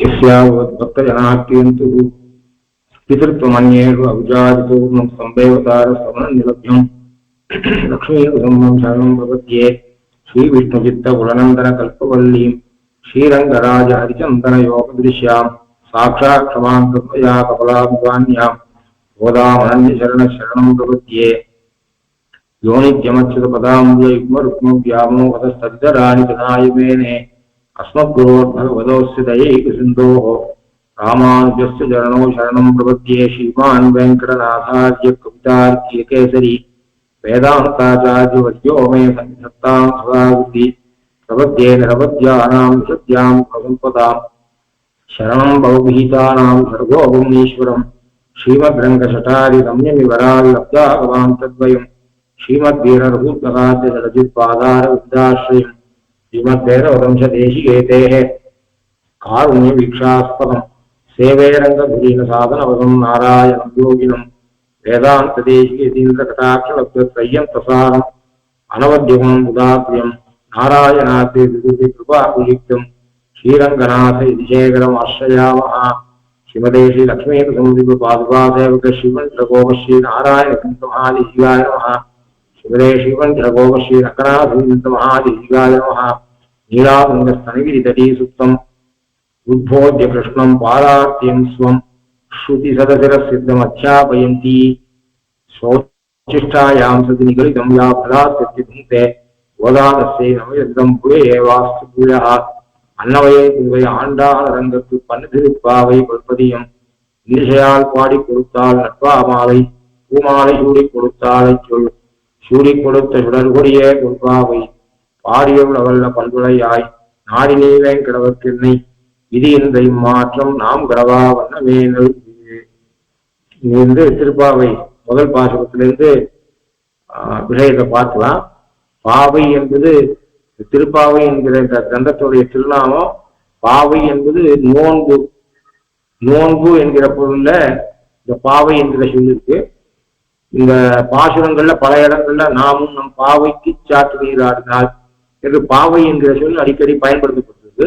यस्यावद्भक्तजनात्यन्तु पितृत्वमन्येषु अविचारितूर्णं सम्भेवतारस्तमनं निलभ्यं लक्ष्मीसम्मं शरणं प्रपद्ये श्रीविष्णुचित्तकुलनन्दनकल्पवल्लीं श्रीरङ्गराज हरिचन्दनयोगदृश्यां साक्षात् क्षमां कृपया कपलाभिवान्यां गोदामनन्यशरणशरणं प्रपद्ये योनित्यमच्युतपदाम्बुजयुग्मरुक्मव्यामोहतस्तदितराणि तनायमेने अस्मद्गुरोर्भगवतोऽस्य दयैकसिन्धोः रामानुजस्य चरणौ शरणं प्रपद्ये श्रीमान् वेङ्कटनाथार्य कवितार्किकेसरी वेदान्ताचार्यवर्यो मे सन्निधत्तां सदावृत्ति प्रपद्ये निरवद्यानां विशद्यां प्रसम्पदां शरणं भवभीतानां सर्वोपमीश्वरं श्रीमद्रङ्गशठारि रम्यविवराल्लब्धाभवान् तद्वयम् श्रीमद्वीररघुत्तकाद्य जलजित्पादारविद्याश्रयम् श्रीमद्भैरववंशदेशिकेतेः कारुण्यवीक्षास्पदम् सेवे रङ्गधुरीनसाधनवदं नारायणं योगिनं वेदान्तदेशिकेतीन्द्रकटाक्षलब्धत्रय्यन्तसारम् अनवद्यमम् उदात्र्यम् नारायणाद्य विभूतिकृपाकुलिप्तम् श्रीरङ्गनाथ यतिशेखरमाश्रयामः श्रीमते श्रीलक्ष्मीनृसिंहपादुकासेवक श्रीमन्त्रगोपश्रीनारायणमहादेशिकाय नमः श्रीमते श्रीमन्त्रगोपश्रीरङ्गनाथमहादेशिकाय नमः नीलातुङ्गस्तनगिरितटीसुप्तम् उद्बोध्य कृष्णं पादार्त्यं स्वं श्रुतिसदशिरसिद्धमध्यापयन्ती स्वोच्छिष्टायां सति निगलितं या फलात्यभुङ्क्ते गोदानस्यै नवयद्धं भूये वास्तु भूयः அன்னவையை உங்களை ஆண்டாள் அரங்கத்து பன்னிருப்பாவை பொற்பதியம் இனிசையால் பாடி கொடுத்தால் நட்பாமாலை பூமாலை சூடி கொடுத்தாலை சொல் சூடி கொடுத்த சுடர்கொடிய கொடுப்பாவை பாடியுள்ளவல்ல பண்புளையாய் நாடினே வேங்கடவர்க்கென்னை விதி என்ற இம்மாற்றம் நாம் கடவா வண்ணமேனல் இருந்து திருப்பாவை முதல் பாசகத்திலிருந்து விஷயத்தை பார்க்கலாம். பாவை என்பது திருப்பாவை என்கிற இந்த கிரந்தத்துடைய திருநாமம். பாவை என்பது நோன்பு. நோன்பு என்கிற பொருள்ல இந்த பாவை என்கிற சொல் இருக்கு. இந்த பாசுரங்கள்ல பல இடங்கள்ல நாமும் நம் பாவைக்கு சாற்று நீராடினால் என்று பாவை என்கிற சொல் அடிக்கடி பயன்படுத்தப்பட்டிருக்கு.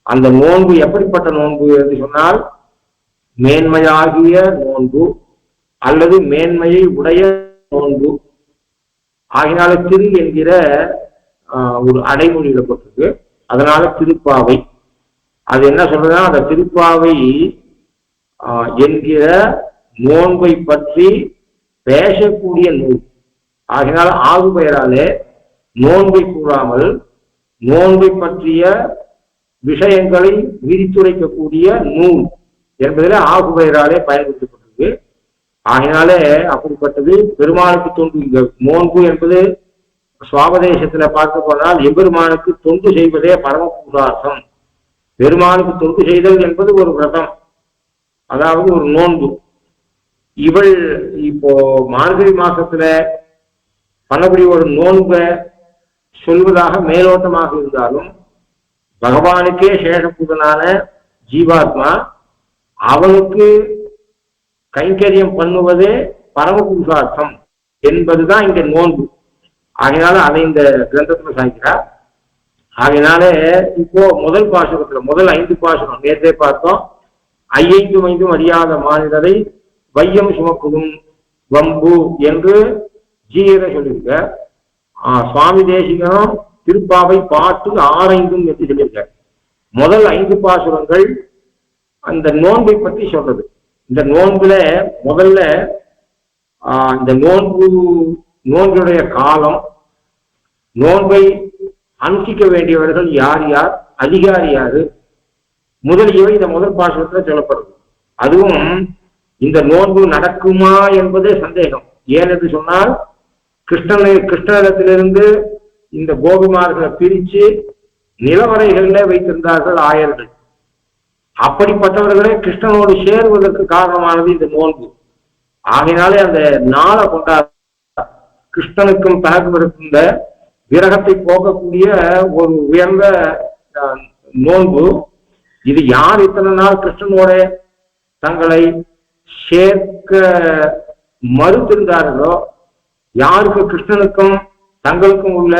அந்த நோன்பு எப்படிப்பட்ட நோன்பு என்று சொன்னால் மேன்மையாகிய நோன்பு அல்லது மேன்மையை உடைய நோன்பு. ஆகினால திரு என்கிற ஒரு அடைமொழியிடப்பட்டிருக்கு. அதனால திருப்பாவை. அது என்ன சொல்றதுன்னா அந்த திருப்பாவை என்கிற நோன்பை பற்றி பேசக்கூடிய நூல். ஆகினால ஆகு பெயராலே நோன்பை கூறாமல் நோன்பை பற்றிய விஷயங்களை விரித்துரைக்கக்கூடிய நூல் என்பதில் ஆகு பெயராலே பயன்படுத்தப்பட்டிருக்கு. ஆகினாலே அப்படிப்பட்டது பெருமானுக்கு தொண்டு. இந்த நோன்பு என்பது சுவாபதேசத்துல பார்க்க போனால் எம்பெருமானுக்கு தொண்டு செய்வதே பரம புருஷார்த்தம். பெருமானுக்கு தொண்டு செய்தல் என்பது ஒரு விரதம், அதாவது ஒரு நோன்பு. இவள் இப்போ மார்கழி மாசத்துல பண்ணக்கூடிய ஒரு நோன்பை சொல்வதாக மேலோட்டமாக இருந்தாலும் பகவானுக்கே சேஷபூதனான ஜீவாத்மா அவனுக்கு கைங்கரியம் பண்ணுவதே பரம புருஷார்த்தம் என்பதுதான் இங்க நோன்பு. ஆகையினால அதை இந்த கிரந்தத்துல சாய்க்கிறார். ஆகையினால இப்போ முதல் பாசுரத்துல முதல் 5 பாசுரம் நேற்றே பார்த்தோம். 5 அறியாத மாநிலரை வையம் சுமக்குதும் வம்பு என்று ஜீர சொல்லியிருக்க. சுவாமி தேசிகனும் திருப்பாவை பாட்டு 6 என்று சொல்லியிருக்க. முதல் 5 பாசுரங்கள் அந்த நோன்பை பற்றி சொல்றது. இந்த நோன்புல முதல்ல இந்த நோன்புடைய காலம், நோன்பை அனுஷ்டிக்க வேண்டியவர்கள் யார் யார், அதிகாரி யாரு முதலியவை இந்த முதல் பாசுரத்துல சொல்லப்படுது. அதுவும் இந்த நோன்பு நடக்குமா என்பதே சந்தேகம். ஏனென்று சொன்னால் கிருஷ்ணனிடத்திலிருந்து இந்த கோபிமார்களை பிரிச்சு நிலவரைகள்ல வைத்திருந்தார்கள் ஆயர்கள். அப்படிப்பட்டவர்களே கிருஷ்ணனோடு சேருவதற்கு காரணமானது இந்த நோன்பு. ஆகினாலே அந்த நாளை கொண்டாட கிருஷ்ணனுக்கும் தனக்கும் இருக்கின்ற விரகத்தை போக்கக்கூடிய ஒரு உயர்ந்த நோன்பு. இது யார் இத்தனை நாள் கிருஷ்ணனோட தங்களை சேர்க்க மறுத்திருந்தார்களோ, யாருக்கு கிருஷ்ணனுக்கும் தங்களுக்கும் உள்ள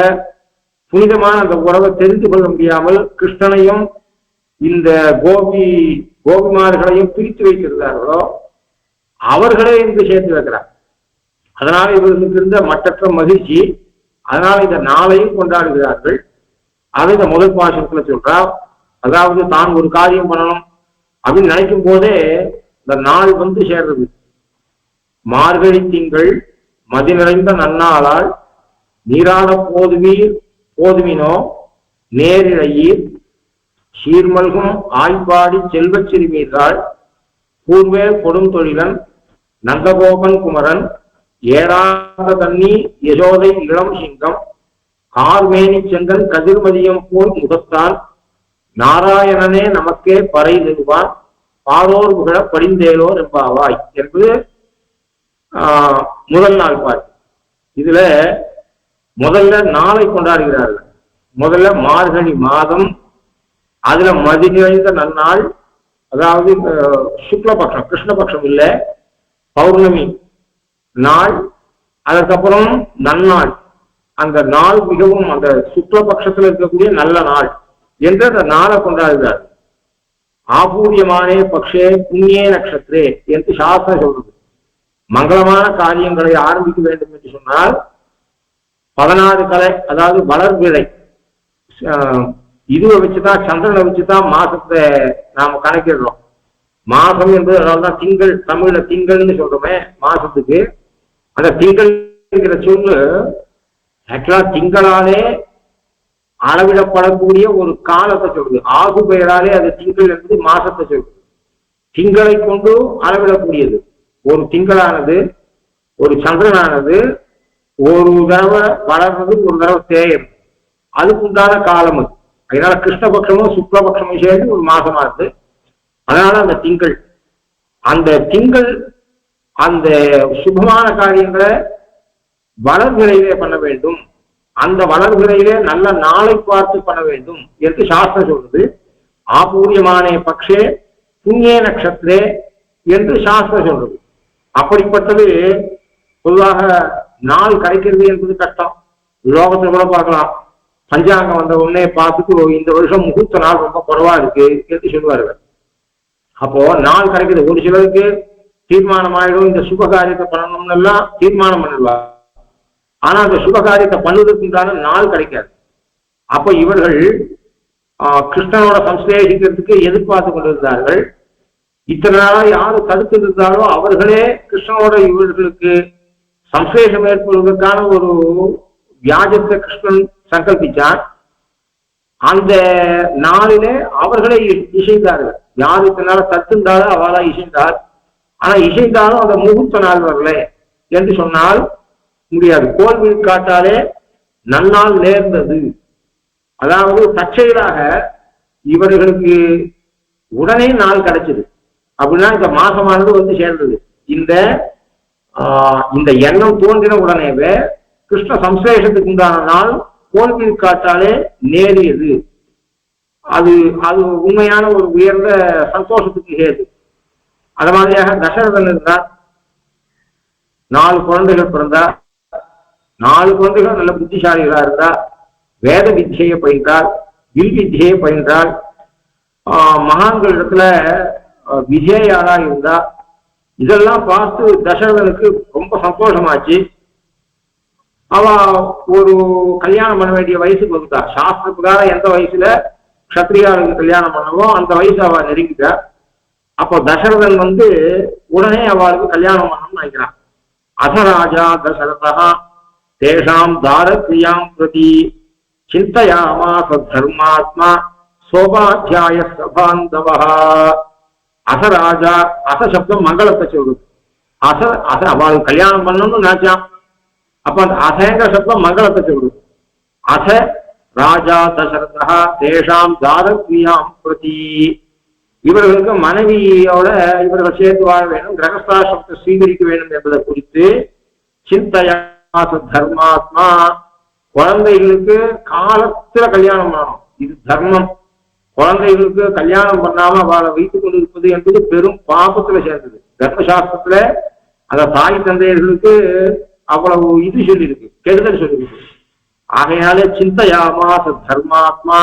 புனிதமான அந்த உறவை தெரிந்து கொள்ள முடியாமல் கிருஷ்ணனையும் இந்த கோபிமார்களையும் பிரித்து வைத்திருந்தார்களோ அவர்களே இங்கு சேர்த்து வைக்கிறார். அதனால இவர்களுக்கு இருந்த மற்றற்ற மகிழ்ச்சி, அதனால இந்த நாளையும் கொண்டாடுகிறார்கள். அதை இந்த முதல் பாசனத்துல சொல்றார். அதாவது தான் ஒரு காரியம் பண்ணணும் அப்படின்னு நினைக்கும் போதே இந்த நாள் வந்து சேர்றது. மார்கழி திங்கள் மதி நிறைந்த நன்னாளால் நீராட போதுமினோ நேரிழையீர் சீர்மல்கும் ஆய்பாடி செல்வச் சிறுமீர்கள் பூர்வே கொடுந்தொழிலன் நந்தகோபன் குமரன் ஏறாத தண்ணி யசோதை இளம் சிங்கம் கார்மேனி செங்கன் கதிர்மதியம் போல் முகத்தான் நாராயணனே நமக்கே பறை தருவான் பாரோர் புகழ படிந்தேலோர் என்பாவாய் என்பது முதல் நாள் பாட்டு. இதுல முதல்ல நாளை கொண்டாடுகிறார்கள். முதல்ல மார்கழி மாதம், அதுல மதி நிறைந்த நன்னாள், அதாவது சுக்லபக்ஷம், கிருஷ்ணபக்ஷம் இல்ல, பௌர்ணமி நாள். அதற்கப்புறம் நன்னாள், அந்த நாள் மிகவும் அந்த சுக்லபக்ஷத்தில் இருக்கக்கூடிய நல்ல நாள் என்று அந்த நாளை கொண்டாடுகிறார். ஆபூரியமானே பக்ஷே புண்ணிய நட்சத்திரே என்று சாஸ்திரம் சொல்றது. மங்களமான காரியங்களை ஆரம்பிக்க வேண்டும் என்று சொன்னால் 16 கலை, அதாவது வளர்பிறை, இதுவை வச்சுதான், சந்திரனை வச்சுதான் மாசத்தை நாம கணக்கிடுறோம். மாசம் என்பது அதனால்தான் திங்கள், தமிழ்ல திங்கள்னு சொல்றோமே மாசத்துக்கு. அந்த திங்கள்ங்கிற சொல்லு ஆக்சுவலா திங்களாலே அளவிடப்படக்கூடிய ஒரு காலத்தை சொல்லுது. ஆகு பெயராலே அது திங்கள் என்பது மாசத்தை சொல்லுது. திங்களை கொண்டு அளவிடக்கூடியது. ஒரு திங்களானது, ஒரு சந்திரனானது ஒரு தடவை வளர்றது, ஒரு தடவை தேயம், அதுக்கு உண்டான காலம் அது. அதனால கிருஷ்ணபக்ஷமும் சுக்லபக்ஷமும் சேர்ந்து ஒரு மாசமா இருக்கு. அதனால அந்த திங்கள், அந்த சுபமான காரியங்களை வளர்விரையிலே பண்ண வேண்டும். அந்த வளர்விரையிலே நல்ல நாளை பார்த்து பண்ண வேண்டும் என்று சாஸ்திரம் சொல்றது. ஆபூரியமானே பக்ஷே புண்ணிய நட்சத்திரே என்று சாஸ்திரம் சொல்றது. அப்படிப்பட்டது பொதுவாக நாள் கிடைக்கிறது என்பது கஷ்டம். லோகத்துல கூட பார்க்கலாம், பஞ்சாங்கம் வந்த உடனே பார்த்துட்டு இந்த வருஷம் முகூர்த்த நாள் ரொம்ப குறைவா இருக்கு என்று சொல்லுவார்கள். அப்போ நாள் கிடைக்கிறது. ஒரு சிலருக்கு தீர்மானம் ஆயிடும், இந்த சுபகாரியத்தை பண்ணணும்னு எல்லாம் தீர்மானம் பண்ணிடுவார். ஆனா அந்த சுபகாரியத்தை பண்ணுவதற்குண்டான நாள் கிடைக்காது. அப்ப இவர்கள் கிருஷ்ணனோட சம்ஸ்லேஷிக்கிறதுக்கு எதிர்பார்த்து கொண்டிருந்தார்கள். இத்தனை நாளா யாரு தடுத்து இருந்தாலோ அவர்களே கிருஷ்ணனோட இவர்களுக்கு சம்ஸ்லேஷம் ஏற்படுவதற்கான ஒரு வியாஜத்தை கிருஷ்ணன் சங்கல்பிச்சான். அந்த நாளிலே அவர்களே இசைந்தார்கள். யாரு இத்தனை நாள தடுத்திருந்தாலும் அவளா இசைந்தார். ஆனா இசைந்தாலும் அந்த முகூர்த்த நாள் வரல என்று சொன்னால் முடியாது. கோல்வில் காட்டாலே நன்னாள் நேர்ந்தது. அதாவது தற்செயலாக இவர்களுக்கு உடனே நாள் கிடைச்சது. அப்படின்னா இந்த மாசமானது வந்து சேர்ந்தது. இந்த எண்ணம் தோன்றின உடனேவே கிருஷ்ண சம்ஸ்லேஷத்துக்கு உண்டான நாள் கோல்வில் காட்டாலே நேரியது. அது உண்மையான ஒரு உயர்ந்த சந்தோஷத்துக்கு ஏது. அது மாதிரியாக தசரதன் இருந்தார். 4 குழந்தைகள் பிறந்தார். 4 குழந்தைகள் நல்ல புத்திசாலிகளா இருந்தார். வேத வித்தியை பயின்றார், வில் வித்தியை பயின்றார். மகான்கள் இடத்துல விஜயாளா இருந்தா. இதெல்லாம் பார்த்து தசரதனுக்கு ரொம்ப சந்தோஷமாச்சு. அவ ஒரு கல்யாணம் பண்ண வேண்டிய வயசுக்கு வந்துட்டா. சாஸ்திர பிரகாரம் எந்த வயசுல கஷத்திரியாளுக்கு கல்யாணம் பண்ணவோ அந்த வயசு அவ நெருங்கிட்டா. அப்போ தசரதன் வந்து உடனே அவளுக்கு கல்யாணம் பண்ணணும்னு நினைக்கிறான். அசராஜா தசரதா தேஷாம் தாரக்ரியாம் பிரதி சிந்தையாமாச தர்மாத்மா சோபாத்தியாய சபாந்தவா. அசராஜா, அசசப்தம் மங்களத்தை சொல்றது. அவளுக்கு கல்யாணம் பண்ணணும்னு நினைச்சான். அப்ப அந்த அசேங்க சப்தம் மங்களத்தை சொல்றது. அச ராஜா தசரதா தேஷாம் தாரக்ரியாம் பிரதி. இவர்களுக்கு மனைவியோட இவர்கள் சேர்த்து வாழ வேண்டும், கிரகஸ்தாசிரமத்தை ஸ்வீகரிக்க வேண்டும் என்பதை குறித்து சிந்தையாச தர்மாத்மா. குழந்தைகளுக்கு காலத்துல கல்யாணம் பண்ணணும், இது தர்மம். குழந்தைகளுக்கு கல்யாணம் பண்ணாம அவளை வைத்துக் கொண்டு இருப்பது என்பது பெரும் பாபத்துல சேர்ந்தது. தர்மசாஸ்திரத்துல அந்த தாய் தந்தையர்களுக்கு அவ்வளவு இது சொல்லியிருக்கு, கெடுதல் சொல்லியிருக்கு. ஆகையாலே சிந்தையாமாச தர்மாத்மா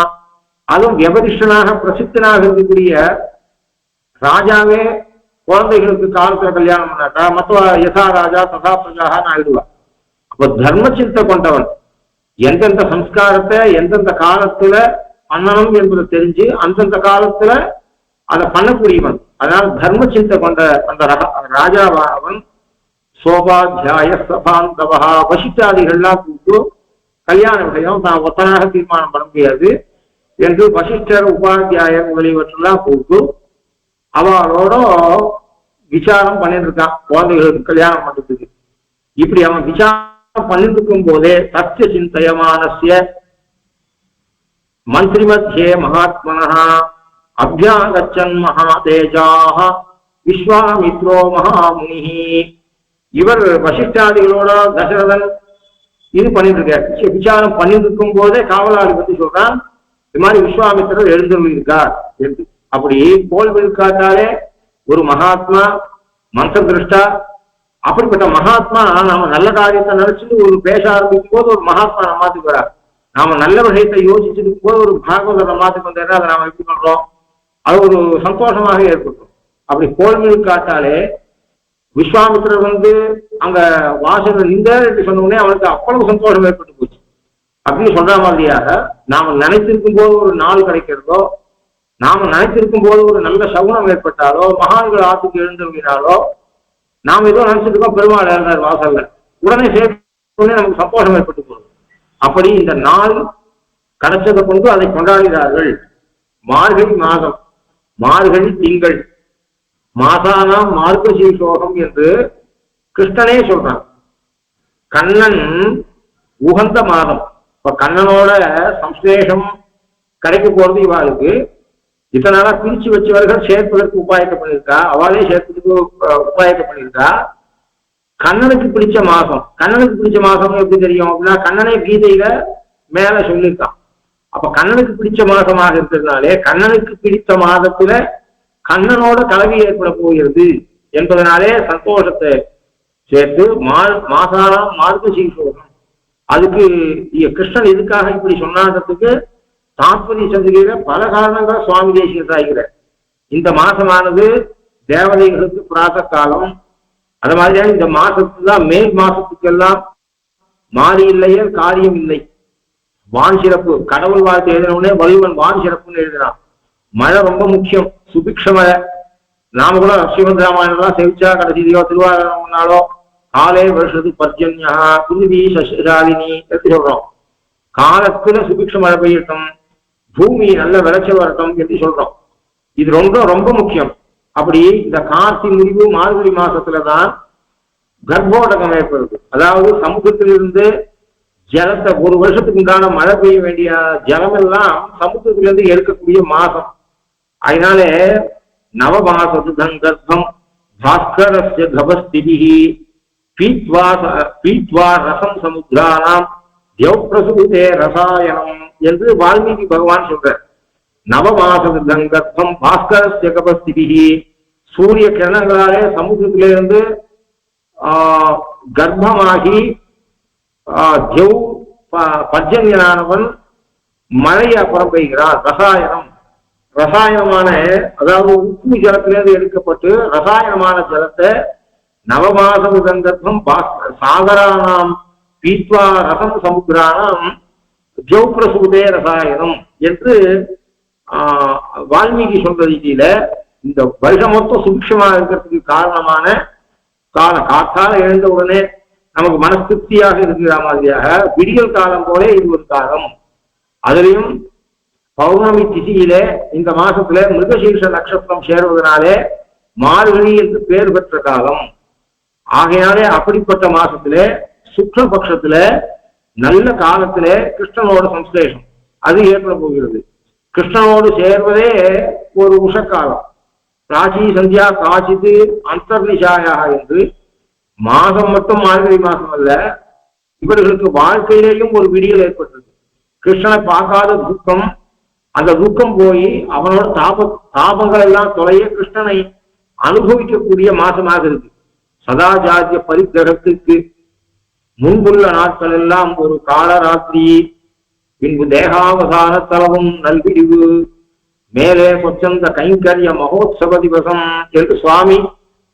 அதுவும் வியபதிஷ்டனாக பிரசித்தனாக இருக்கக்கூடிய ராஜாவே குழந்தைகளுக்கு காலத்துல கல்யாணம் பண்ணாட்டா மற்ற யசா ராஜா ததா பிரஜாக ஆயிடுவா. அப்போ தர்ம சிந்தை கொண்டவன் எந்தெந்த சம்ஸ்காரத்தை எந்தெந்த காலத்துல பண்ணணும் என்பதை தெரிஞ்சு அந்தந்த காலத்துல அதை பண்ணக்கூடியவன். அதனால தர்ம சிந்தை கொண்ட அந்த ராஜாவானவன் சோபாத்தியாய சபாந்தவா வசிஷ்டாதிகள்லாம் கூப்பிட்டு கல்யாண விஷயம் தான் ஒத்தனாக தீர்மானம் பண்ண முடியாது என்று வசிஷ்டர் உபாத்தியாயர் முதலியவற்றெல்லாம் கூப்பிட்டு அவளோட விசாரம் பண்ணிட்டு இருக்கான் குழந்தைகளுக்கு கல்யாணம் பண்றதுக்கு. இப்படி அவன் விசாரம் பண்ணிட்டு இருக்கும் போதே சத்திய சிந்தயமானஸ்ய மந்திரி மத்தியே மகாத்மனா அபியாகச்சன் மகாதேஜாக விஸ்வாமித்ரோ மகாமுனி. இவர் வசிஷ்டாதிகளோட தசரதன் இது பண்ணிட்டு இருக்க விசாரம் பண்ணிட்டு இருக்கும் போதே காவலாளி பத்தி சொல்றான், இது மாதிரி விஸ்வாமித்திரர் எழுந்தருள் இருக்கார் என்று. அப்படி கோல் விழுக்காட்டாலே ஒரு மகாத்மா மந்திர திருஷ்டா, அப்படிப்பட்ட மகாத்மா நாம நல்ல காரியத்தை நினைச்சிட்டு ஒரு பேச ஆரம்பிக்கும் போது ஒரு மகாத்மா நம்மாத்துக்கு வரார். நாம நல்ல விஷயத்தை யோசிச்சிருக்கும் போது ஒரு பாகவதர் நம்மாத்துக்கு வந்தா அதை நாம எப்படி பண்றோம், அது ஒரு சந்தோஷமாக ஏற்படும். அப்படி கோல் விழுக்காட்டாலே விஸ்வாமித்திரர் அங்க வாசல் நின்ற என்று சொன்ன உடனே அவனுக்கு அவ்வளவு சந்தோஷம் ஏற்பட்டு போச்சு. அப்படின்னு சொல்ற மாதிரியாக நாம நினைத்திருக்கும் போது ஒரு நாள் கிடைக்கிறதோ, நாம நினைத்திருக்கும் போது ஒரு நல்ல சகுனம் ஏற்பட்டாலோ, மகான்கள் ஆத்துக்கு எழுந்திருந்தாலோ, நாம் ஏதோ நினைச்சிட்டு இருக்கோம் பெருமாள் இருந்தார் வாசல்ல, உடனே சேர்த்து நமக்கு சந்தோஷம் ஏற்பட்டு போகுது. அப்படி இந்த நாள் கிடைச்சதை கொண்டு அதை கொண்டாடுகிறார்கள். மார்கழி மாதம், மார்கழி திங்கள், மாசானாம் மார்கசீஷோகம் என்று கிருஷ்ணனே சொல்றான். கண்ணன் உகந்த மாதம். இப்ப கண்ணனோட சம்ஸ்லேஷம் கிடைக்க போறது இவாளுக்கு. இதனால பிரிச்சு வச்சவர்கள் சேர்ப்பதற்கு உபாயத்தை பண்ணியிருக்கா, அவளே சேர்ப்பதற்கு உபாயத்தை பண்ணியிருக்கா. கண்ணனுக்கு பிடிச்ச மாசம், கண்ணனுக்கு பிடிச்ச மாசம் எப்படி தெரியும் அப்படின்னா கண்ணனே கீதையில மேல சொல்லியிருக்கான். அப்ப கண்ணனுக்கு பிடிச்ச மாசமாக இருக்கிறதுனாலே கண்ணனுக்கு பிடித்த மாதத்துல கண்ணனோட கலவி ஏற்பட போகிறது என்பதனாலே சந்தோஷத்தை சேர்த்து மாசானாம் மார்கசீஷோகம். அதுக்கு கிருஷ்ணன் எதுக்காக இப்படி சொன்னான்றதுக்கு தாத்பரிய சந்திரியில பல காரணங்களை சுவாமி தேசிகர். இந்த மாசமானது தேவதைகளுக்கு பிராத காலம். அது மாதிரியாக இந்த மாசத்துக்கு தான் மேல் மாசத்துக்கெல்லாம் மாறி இல்லையே காரியம் இல்லை. வான் சிறப்பு, கடவுள் வாழ்த்து எழுதினவுடனே வலிவன் வான் சிறப்புன்னு எழுதினான். மழை ரொம்ப முக்கியம், சுபிக்ஷ மழை. நாம கூட ஸ்ரீமத் ராமாயணம்லாம் செவிச்சா கடைசியோ திருவாரூர்னாலோ காலே வருஷத்து பர்ஜன்யா குருவி சசிராலினி எப்படி சொல்றோம். காலத்துல சுபிக்ஷ மழை பெய்யட்டும், பூமி நல்ல விளைச்சல் வரட்டும் என்று சொல்றோம். இது ரொம்ப ரொம்ப முக்கியம். அப்படி இந்த கார்த்தி முடிவு மார்கழி மாசத்துலதான் கர்ப்போடகம் ஏற்படுது. அதாவது சமுத்திரத்திலிருந்து ஜலத்தை ஒரு வருஷத்துக்கு உண்டான மழை பெய்ய வேண்டிய ஜலம் எல்லாம் சமுத்திரத்திலிருந்து எடுக்கக்கூடிய மாசம். அதனால நவமாசத்து கர்ப்பம் பாஸ்கரஸ்ய கபஸ்திபிஹி பீத்வா ரசம் சமுத்திரானாம் தியௌப்ரசுதே ரசாயனம் என்று வால்மீகி பகவான் சொல்றார். நவமாசத்து கர்ப்பம் பாஸ்கரஸ்ய கபஸ்திபிஹி, சூரிய கிரணங்களாலே சமுத்திரத்திலிருந்து கர்ப்பமாகி பர்ஜன்யனானவன் மழையை அப்புறம் பெய்கிறார். ரசாயனம், ரசாயனமான அதாவது உப்பு ஜலத்திலிருந்து எடுக்கப்பட்டு ரசாயனமான ஜலத்தை நவமாச கர்ப்பம் சாகரானாம் பீத்வா ரசம் சமுத்திரானாம் ஜௌப்ரசூதே ரசாயனம் என்று வால்மீகி சொல்ற ரீதியில இந்த வருஷம் மொத்தம் சுபிக்ஷமா இருக்கிறதுக்கு காரணமான காத்தால எழுந்த உடனே நமக்கு மன திருப்தியாக இருக்கிற மாதிரியாக விடியல் காலம் போல இது ஒரு காலம். அதுலயும் பௌர்ணமி திதியில இந்த மாசத்துல மிருகசீர்ஷ நட்சத்திரம் சேருவதனாலே மார்கழி என்று பெயர் பெற்ற காலம். ஆகையாலே அப்படிப்பட்ட மாசத்துல சுக்லபக்ஷத்துல நல்ல காலத்துல கிருஷ்ணனோட சம்ஸ்லேஷம் அது ஏற்பட போகிறது. கிருஷ்ணனோடு சேர்வதே ஒரு உஷக்காலம். ராசி சந்தியா காசித்து அந்தர்நிஷாயாக என்று மாசம் மட்டும் மார்கழி மாசம் அல்ல, இவர்களுக்கு வாழ்க்கையிலேயும் ஒரு விடியல் ஏற்பட்டது. கிருஷ்ணனை பார்க்காத துக்கம், அந்த துக்கம் போய் அவனோட தாபங்கள் எல்லாம் தொலைய கிருஷ்ணனை அனுபவிக்கக்கூடிய மாசமாக இருக்கு. சதாச்சாரிய பரிகிரகத்துக்கு முன்புள்ள நாட்கள் எல்லாம் ஒரு காலராத்திரி பின்பு தேகாவசான தலவும் நல்விடிவு மேலே சொச்சந்த கைங்கரிய மகோத்சவ திவசம் என்று சுவாமி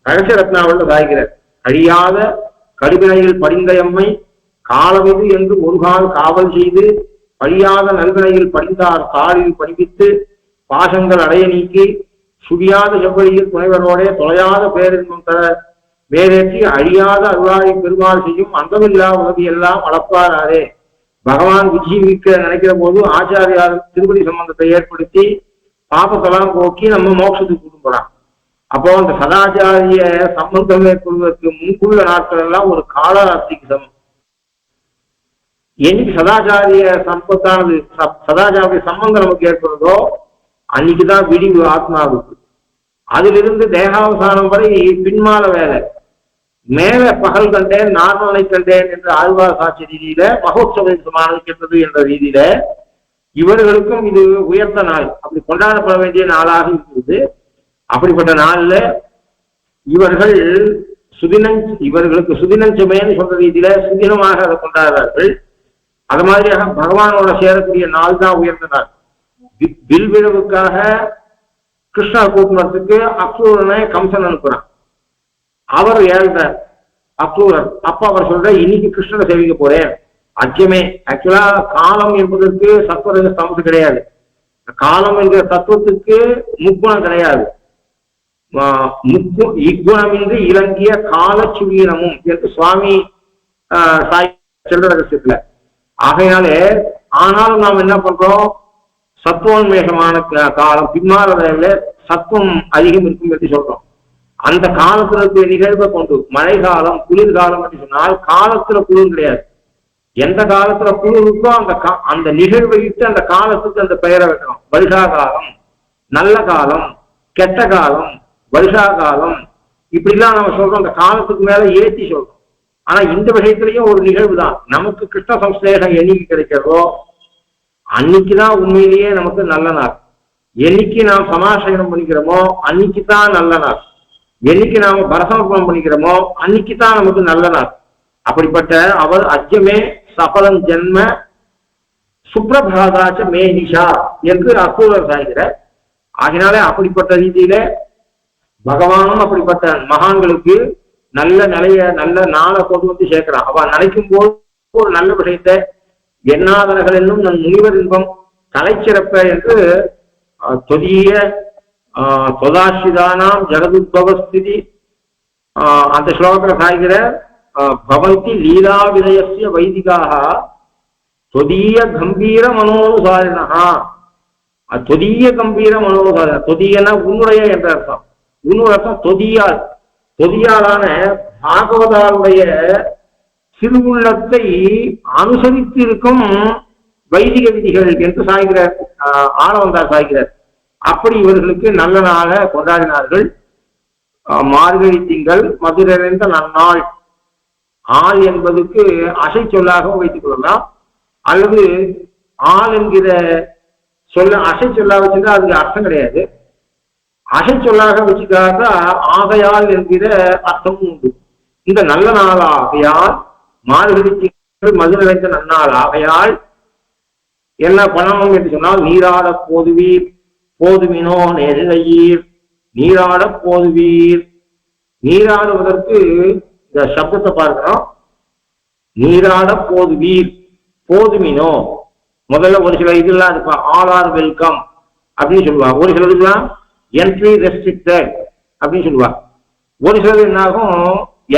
ரகசிய ரத்னாவளில் சாய்கிறார். அழியாத கடுவினையில் படிந்த எம்மை காலமிது என்று ஒருகால் காவல் செய்து பழியாத நல்வினையில் படிந்தார் தாளில் படிப்பித்து பாசங்கள் அடைய நீக்கி சுடியாத செவ்வழியில் துணைவரோடே தொலையாத பேரின்பம் தர வேறேற்றி அழியாத அருளாயை பெருமாள் செய்யும் அந்தமில்லா உதவியெல்லாம் அளப்பாராரே. பகவான் விஜீவிக்க நினைக்கிற போது ஆச்சாரியார் திருப்பதி சம்பந்தத்தை ஏற்படுத்தி பாப்பத்தெல்லாம் போக்கி நம்ம மோட்சத்துக்கு கூட்டு போறான். அப்போ அந்த சதாச்சாரிய சம்பந்தம் ஏற்படுவதற்கு முன்புள்ள நாட்கள் எல்லாம் ஒரு காலராத்திரிக்கு சமம். என்னைக்கு சதாச்சாரிய சம்பத்தானது சதாச்சாரிய சம்பந்தம் நமக்கு ஏற்படுறதோ அன்னைக்குதான் விடிவு ஆத்மாவுக்கு. அதிலிருந்து தேகாவசானம் வரை பின்மால வேலை. மேல பகல் கண்டேன் நார்மலை கண்டேன் என்ற ஆழ்வார் சாட்சி ரீதியில மகோத்சவமானது என்ற ரீதியில இவர்களுக்கும் இது உயர்ந்த நாள், அப்படி கொண்டாடப்பட வேண்டிய நாளாக இருக்கிறது. அப்படிப்பட்ட நாள்ல இவர்களுக்கு சுதினஞ்சமேன்னு சொல்ற ரீதியில சுதினமாக அதை கொண்டாடுறார்கள். அது மாதிரியாக பகவானோட சேரக்கூடிய நாள் தான் உயர்ந்த நாள். வில்விழவுக்காக கிருஷ்ணா கூப்பிடுறதுக்கு அக்ரூரனை கம்சன் அனுப்புறான். அவர் ஏழ்ற அக்ரூரர். அப்ப அவர் சொல்ற இன்னைக்கு கிருஷ்ணனை சேவிக்க போறேன். அச்சமே ஆக்சுவலா காலம் என்பதற்கு சத்துவ ஸ்தம்பத்து கிடையாது. காலம் என்கிற தத்துவத்துக்கு முக்குணம் கிடையாது. இக்குணமின்றி இலங்கிய கால சுவீனமும் என்று சுவாமி சாய் செல்ற ரகசியத்துல. ஆகையினாலே ஆனாலும் நாம் என்ன பண்றோம், சத்துவோன்மேகமான காலம் பின்மாறல சத்துவம் அதிகம் இருக்கும் என்று சொல்றோம். அந்த காலத்துல இருக்க நிகழ்வை கொண்டு மழை காலம் குளிர்காலம் என்று சொன்னால் காலத்துல குளிர் கிடையாது. எந்த காலத்துல குளிர் இருக்கோ அந்த நிகழ்வை இட்டு அந்த காலத்துக்கு அந்த பெயரை வைக்கணும். வருஷா காலம், நல்ல காலம், கெட்ட காலம், வருஷா காலம், இப்படிலாம் நம்ம சொல்றோம். அந்த காலத்துக்கு மேல ஏற்றி சொல்றோம். ஆனா இந்த விஷயத்திலையும் ஒரு நிகழ்வு தான். நமக்கு கிருஷ்ண சம்ஸ்லேஷம் என்னைக்கு கிடைக்கிறதோ அன்னைக்குதான் உண்மையிலேயே நமக்கு நல்ல நாள். என்னைக்கு நாம் சமாசயனம் பண்ணிக்கிறோமோ அன்னைக்குதான் நல்ல நாள். என்னைக்கு நாம பரசமர்ப்பணம் பண்ணிக்கிறோமோ அன்னைக்குதான் நமக்கு நல்ல நாள். அப்படிப்பட்ட அவர் அஜ்யமே சபலம் ஜென்ம சுப்ரபாதாச்ச மே நிஷா என்று அக்ரூரர் சாய்கிறார். ஆகினாலே அப்படிப்பட்ட ரீதியில பகவானும் அப்படிப்பட்ட மகான்களுக்கு நல்ல நிலைய நல்ல நாளை கொண்டு வந்து சேர்க்கிறான். அவன் நினைக்கும் போது ஒரு நல்ல விஷயத்தை எண்ணாதனர்கள் என்னும் நன் முனிவர் இன்பம் கலைச்சிறப்ப என்று தொதிய தொதாசிதானாம் ஜெகதுத்பவஸ்திதி அந்த ஸ்லோகத்தில் சாய்கிற பவந்தி லீலா விதயசிய வைதிகாக தொதிய கம்பீர மனோனுசாரிணா. தொதிய கம்பீர மனோனுசாரிண, தொதியன உன்னுடைய என்ற அர்த்தம். உன்னுடைய அர்த்தம் தொதியால். தொதியாலான பாகவதாருடைய திருவுள்ளத்தை அனுசரித்து இருக்கும் வைதிக விதிகள் என்று சாய்கிறார் ஆளவந்தார் சாய்கிறார். அப்படி இவர்களுக்கு நல்ல நாள கொண்டாடினார்கள். மார்கழி திங்கள் மதுரறிந்த நன்னாள். ஆள் என்பதுக்கு அசை சொல்லாகவும் வைத்துக் கொள்ளலாம். அல்லது ஆள் என்கிற சொல்ல அசை சொல்லாக வச்சுட்டா அதுக்கு அர்த்தம் கிடையாது. அசை சொல்லாக வச்சுக்காக ஆகையால் என்கிற அர்த்தமும் உண்டு. இந்த நல்ல நாள் ஆகையால் மார்கழி திங்கள் மதுரறிந்த நன்னாள் ஆகையால் என்ன பண்ணணும் என்று சொன்னால் நீராட போதுவீர் போதுமினோ நெருகையீர். நீராட போதுவீர். நீராடுவதற்கு இந்த சப்தத்தை பார்க்கிறோம். நீராட போதுவீர் போதுமினோ. முதல்ல ஒரு சில இதெல்லாம் இருப்பா, ஆல் ஆர் வெல்கம் அப்படின்னு சொல்லுவாங்க. ஒரு சிலதுலாம் என்ட்ரி ரெஸ்ட்ரிக்டட் அப்படின்னு சொல்லுவாங்க. ஒரு சிலது என்னாகும்,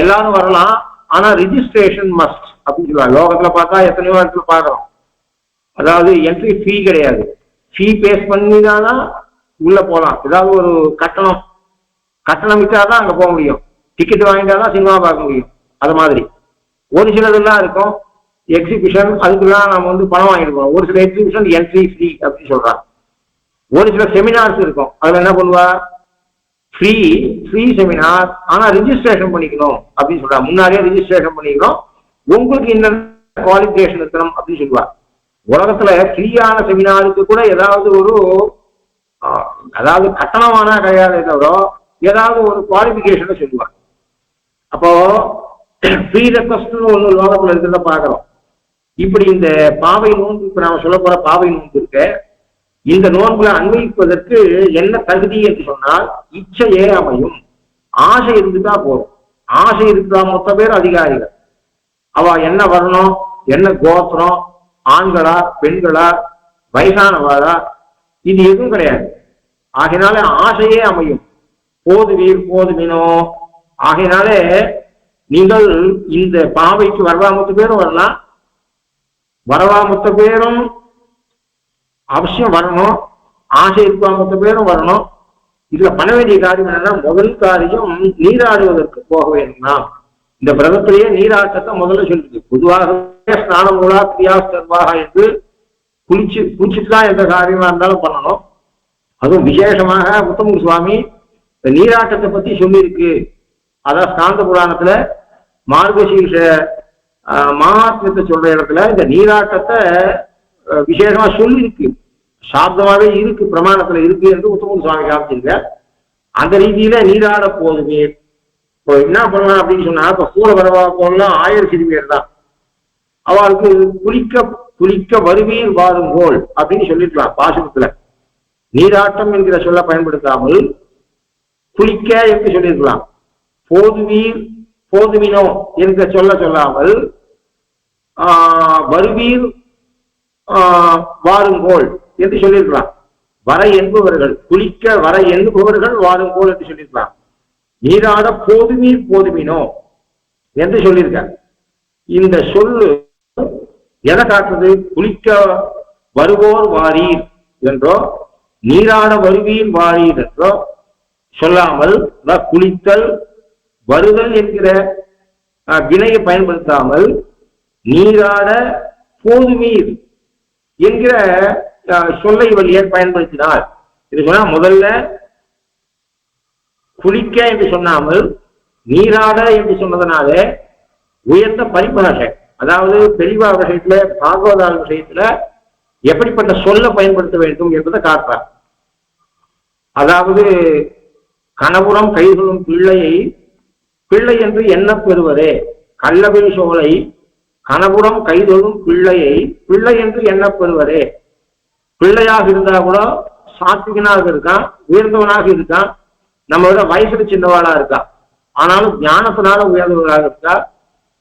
எல்லாரும் வரலாம் ஆனா ரிஜிஸ்ட்ரேஷன் மஸ்ட் அப்படின்னு சொல்லுவாங்க. லோகத்துல பார்த்தா எத்தனையோ இடத்துல பார்க்கிறோம். அதாவது என்ட்ரி ஃபீ கிடையாது. ஃபீ பேஸ் பண்ணி தானா உள்ள போகலாம். ஏதாவது ஒரு கட்டணம் விட்டாதான் அங்க போக முடியும். டிக்கெட் வாங்கிட்டாதான் சினிமா பார்க்க முடியும். அது மாதிரி ஒரு சிலதெல்லாம் இருக்கும். எக்ஸிபிஷன் அதுக்கெல்லாம் நம்ம பணம் வாங்கிருக்கோம். ஒரு சில எக்ஸிபிஷன் என்ட்ரி ஃப்ரீ அப்படின்னு சொல்றாங்க. ஒரு சில செமினார்ஸ் இருக்கும். அதுல என்ன பண்ணுவா, ஃப்ரீ செமினார் ஆனா ரிஜிஸ்ட்ரேஷன் பண்ணிக்கணும் அப்படின்னு சொல்றா. முன்னாடியே ரிஜிஸ்ட்ரேஷன் பண்ணிக்கணும், உங்களுக்கு இந்த குவாலிஃபிகேஷன் இருக்கணும் அப்படின்னு சொல்லுவா. உலகத்துல ஃப்ரீயான செமினாருக்கு கூட ஏதாவது ஒரு கட்டணமானா கிடையாது தவிர ஏதாவது ஒரு குவாலிஃபிகேஷனை சொல்லுவாங்க. அப்போ ஃப்ரீ ரெக்வஸ்ட்னு ஒன்று லோகத்துல இருக்கிறத பாக்குறோம். இப்படி இந்த பாவை நோன்பு, இப்ப நாம சொல்ல போற பாவை நோன்பு இருக்க, இந்த நோன்புல அன்வயிப்பதற்கு என்ன தகுதி என்று சொன்னால் இச்சையே அமையும். ஆசை இருந்துட்டா போதும். ஆசை இருக்குதா மொத்த பேர் அதிகாரிகள். அவ என்ன வரணும், என்ன கோத்திரம், ஆண்களா பெண்களா வயசானவாளா, இது எதுவும் கிடையாது. ஆகையினால ஆசையே அமையும். போதுவீர் போதுமினோ. ஆகையினாலே நீங்கள் இந்த பாவைக்கு வரவா மொத்த பேரும் வரலாம். வரவா மொத்த பேரும் அவசியம் வரணும். ஆசை இருக்கா மொத்த பேரும் வரணும். இதுல பண்ண வேண்டிய காரியம் என்னன்னா, முதல் காரியம் நீராடுவதற்கு போக வேண்டும்னா இந்த பிரதத்திலேயே நீராட்டத்தை முதல்ல சொல்லிருக்கு. பொதுவாகவே ஸ்நானம் மூலா கிரியாஸ்தர்வாக என்று குளிச்சுட்டுதான் எந்த காரியமா இருந்தாலும் பண்ணணும். அதுவும் விசேஷமாக உத்தம சுவாமி இந்த நீராட்டத்தை பத்தி சொல்லியிருக்கு. அதான் ஸ்காந்த புராணத்துல மார்கசீர்ஷ மகாத்மியத்தை சொல்ற இடத்துல இந்த நீராட்டத்தை விசேஷமா சொல்லியிருக்கு. சாப்தமாவே இருக்கு, பிரமாணத்துல இருக்கு என்று உத்தம சுவாமி காமிச்சிருக்க. அந்த ரீதியில நீராட போதுமே. இப்போ என்ன பண்ணலாம் அப்படின்னு சொன்னா, இப்ப கூட வரவா போலாம் 1000 சிறுமியர் தான். அவளுக்கு குளிக்க வருவீர் வாருங்கோள் அப்படின்னு சொல்லிருக்கலாம் பாசுரத்துல. நீராட்டம் என்கிற சொல்ல பயன்படுத்தாமல் குளிக்க என்று சொல்லியிருக்கலாம். போதுவீர் போதுமினோ என்கிற சொல்ல சொல்லாமல் வருவீர் வாருங்கோள் என்று சொல்லியிருக்கலாம். வர என்பவர்கள், குளிக்க வர என்பவர்கள் வாருங்கோள் என்று சொல்லியிருக்கலாம். நீராட போதுவீர் போதுமினோ என்று சொல்லியிருக்க. இந்த சொல்லு எதை காட்டுறது? குளிக்க வருவோர் வாரீர் என்றோ நீராட வருவீர் வாரீர் என்றோ சொல்லாமல், குளித்தல் வருதல் என்கிற வினையை பயன்படுத்தாமல் நீராட போதுமீர் என்கிற சொல்லை வழியை பயன்படுத்தினார். இது சொன்னா முதல்ல குளிக்க என்று சொன்னாமல் நீராட என்று சொன்னதனால உயர்ந்த பரிபாஷை, அதாவது பெரியவா விஷயத்துல பாகவதால் விஷயத்துல எப்படிப்பட்ட சொல்ல பயன்படுத்த வேண்டும் என்பதை காட்டுறார். அதாவது கணபுரம் கைகொள்ளும் பிள்ளையை பிள்ளை என்று எண்ண பெறுவரே. கள்ளவில் சோலை கணபுரம் கைதொழும் பிள்ளையை பிள்ளை என்று எண்ண பெறுவரே. பிள்ளையாக இருந்தா கூட சாத்விகனாக இருக்கான், உயர்ந்தவனாக இருக்கான், நம்மளோட வயசுல சின்னவாளா இருக்கா, ஆனாலும் ஞானத்தினால உயர்ந்தவர்களாக இருக்கா,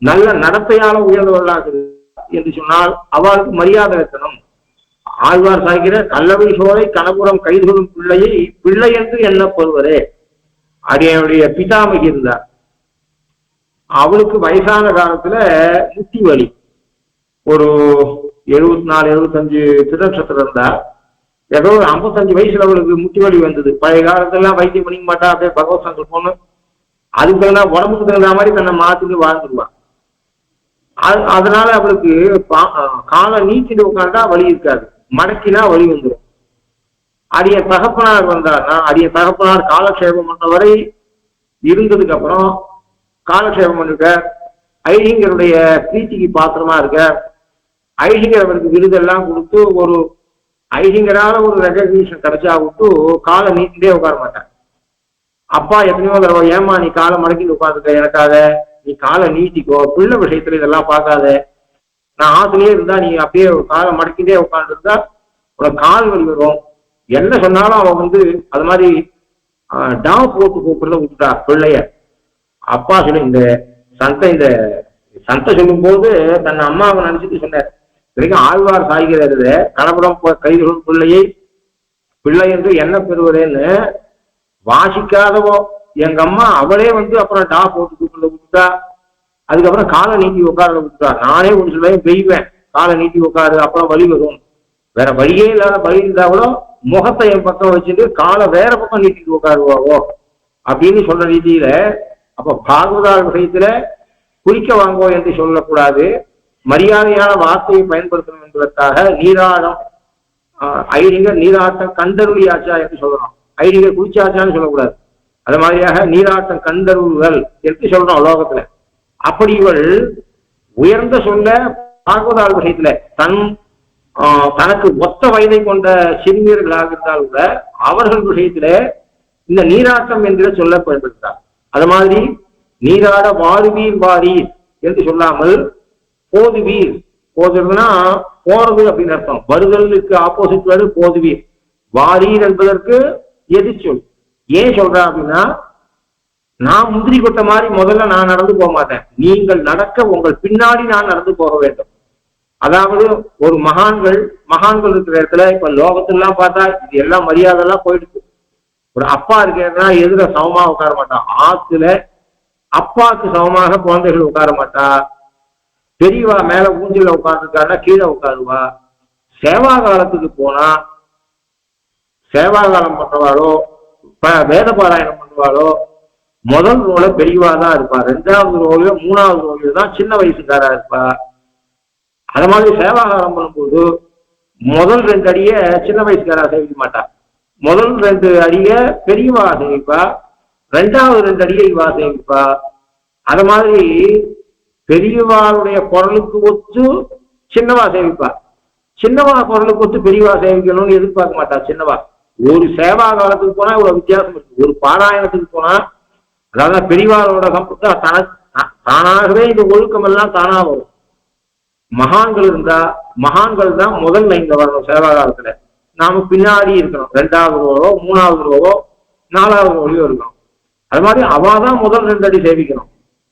நல்ல நடத்தையால உயர்ந்தவர்களாக இருக்கா என்று சொன்னால் அவளுக்கு மரியாதை இருக்கணும். ஆழ்வார் சாய்கிற கள்ளவை சோலை கணபுரம் கைதொழும் பிள்ளையை பிள்ளை என்று எண்ணப்படுவரே. அடியனுடைய பிதாமகி இருந்தார். அவளுக்கு வயசான காலத்துல முட்டி வலி, ஒரு 74-75 திருநட்சத்திரம் இருந்தா, ஏதோ ஒரு 55 வயசுல அவளுக்கு முட்டி வலி வந்தது. பழைய காலத்துலாம் வைத்தியம் பண்ணிக்க மாட்டா, அப்படியே பகவத் சங்கர் பொண்ணு, அதுக்கு தகுந்த உடம்புக்கு தகுந்த மாதிரி தன்னை மாத்திட்டு வாழ்ந்துருவா. அதனால அவளுக்கு காலை நீட்டிட்டு உட்காந்தா வலி இருக்காது, மடக்கினா வலி வந்துடும். அடிய தகப்பனார் வந்தார்னா, அடிய தகப்பனார் காலக்ஷேபம் பண்ணவரை இருந்ததுக்கு அப்புறம் காலக்ஷேபம் பண்ணிருக்க, ஐஹிங்கருடைய பிரீத்திக்கு பாத்திரமா இருக்க, ஐஹிங்கர் அவருக்கு விருதெல்லாம் கொடுத்து ஒரு ஐஹிங்கரால ஒரு ரெகக்னிஷன் கிடைச்சா விட்டு காலை நீட்டிட்டே உட்கார மாட்டேன். அப்பா எத்தனையோ தடவை, ஏமா நீ காலை மடக்கிட்டு உட்காந்துக்க, எனக்காக நீ காலை நீட்டிக்கோ, பிள்ளை விஷயத்துல இதெல்லாம் பார்க்காத, நான் ஆத்துலயே இருந்தா நீ அப்படியே காலை மடக்கிட்டே உட்காந்து இருந்தா உனக்கு கால் வலி வரும். என்ன சொன்னாலும் அவன் அது மாதிரி டாவ் போட்டு கூப்பிடுறத விட்டுட்டா பிள்ளைய. அப்பா சொல்லு, இந்த சந்தை சொல்லும் போது தன் அம்மாவை நினைச்சிட்டு சொன்னார். வரைக்கும் ஆழ்வார் சாய்கிறது கணபுரம் கைதொழும் பிள்ளையை பிள்ளை என்று என்ன பெறுவதேன்னு வாசிக்காதவோ எங்க அம்மா அவளே அப்புறம் டா போட்டு கூப்பிட விட்டுட்டா. அதுக்கப்புறம் காலை நீட்டி உட்கார விட்டுட்டா. நானே ஒரு சில பெய்வேன், காலை நீட்டி உட்காரு, அப்புறம் வலி வரும். வேற வழியே இல்லாத வழி இருந்தா கூட முகத்தை என் பக்கம் வச்சுட்டு காலை வேற பக்கம் நீட்டிட்டு உட்காருவாவோ அப்படின்னு சொல்ற ரீதியில, அப்ப பாகவதால் விஷயத்துல குளிக்க வாங்கோ என்று சொல்லக்கூடாது, மரியாதையான வார்த்தையை பயன்படுத்தணும் என்பதற்காக நீராடம் ஐடிங்க நீராட்டம் கண்டருளியாச்சா என்று சொல்லணும். ஐடிங்க குளிச்சாச்சான்னு சொல்லக்கூடாது. அது மாதிரியாக நீராட்டம் கண்டருள்கள் என்று சொல்லணும் லோகத்துல. அப்படி இவள் உயர்ந்த சொல்ல பாகவதால் விஷயத்துல தனக்கு ஒத்த வயதை கொண்ட சிறுமியர்களாக இருந்தால் கூட அவர்கள் விஷயத்துல இந்த நீராட்டம் என்கிற சொல்ல பயன்படுத்தார். அது மாதிரி நீராட வாருவீர் வாரீர் என்று சொல்லாமல் போதுவீர் போதுறதுன்னா போறது அப்படின்னு அர்த்தம். வருதலுக்கு ஆப்போசிட் வேர்டு போதுவீர். வாரீர் என்பதற்கு எதிர்ச்சொல். ஏன் சொல்றேன் அப்படின்னா, நான் முந்திரி கொட்ட மாதிரி முதல்ல நான் நடந்து போக மாட்டேன். நீங்கள் நடக்க உங்கள் பின்னாடி நான் நடந்து போக வேண்டும். அதாவது ஒரு மகான்கள் இருக்கிற இடத்துல இப்ப லோகத்திலாம் பார்த்தா இது எல்லாம் மரியாதை எல்லாம் போயிடுச்சு. ஒரு அப்பா இருக்கிறதுனா எதிர சமமா உட்கார மாட்டான். ஆத்துல அப்பாவுக்கு சமமாக குழந்தைகள் உட்கார மாட்டா. பெரியவா மேல ஊஞ்சில உட்கார்ந்துருக்காருன்னா கீழே உட்காருவா. சேவா காலத்துக்கு போனா சேவா காலம் பண்றவாளோ வேத பாராயணம் பண்ணுவாளோ முதல் ரோல பெரியவா தான் இருப்பா. 2வது ரோல 3வது ரோல தான் சின்ன வயசுக்காரா இருப்பா. அது மாதிரி சேவாகாரம் பண்ணும்போது முதல் 2 அடிய சின்ன வயசுக்காரா சேவிக்க மாட்டா. முதல் 2 அடிய பெரியவா சேவிப்பா, 2வது 2 அடிய இவா சேவிப்பா. அது மாதிரி பெரியவாளுடைய குரலுக்கு ஒத்து சின்னவா சேவிப்பா. சின்னவா குரலுக்கு ஒத்து பெரியவா சேவிக்கணும்னு எதிர்பார்க்க மாட்டா. சின்னவா ஒரு சேவா காலத்துக்கு போனா இவ்வளவு வித்தியாசம் இருக்கு. ஒரு பாராயணத்துக்கு போனா, அதாவது பெரியவாளோட சம்பந்தம் தானாகவே இந்த ஒழுக்கம் எல்லாம் தானா வரும். மகான்கள் இருந்தா மகான்கள் தான் முதல் லைன்ல வரணும் சேவா காலத்துல. நாம பின்னாடி இருக்கணும். 2வது ரோவோ 3வது ரோவோ 4வது ரோலையோ இருக்கணும். அது மாதிரி அவாதான் முதல் 2 அடி சேவிக்கணும்.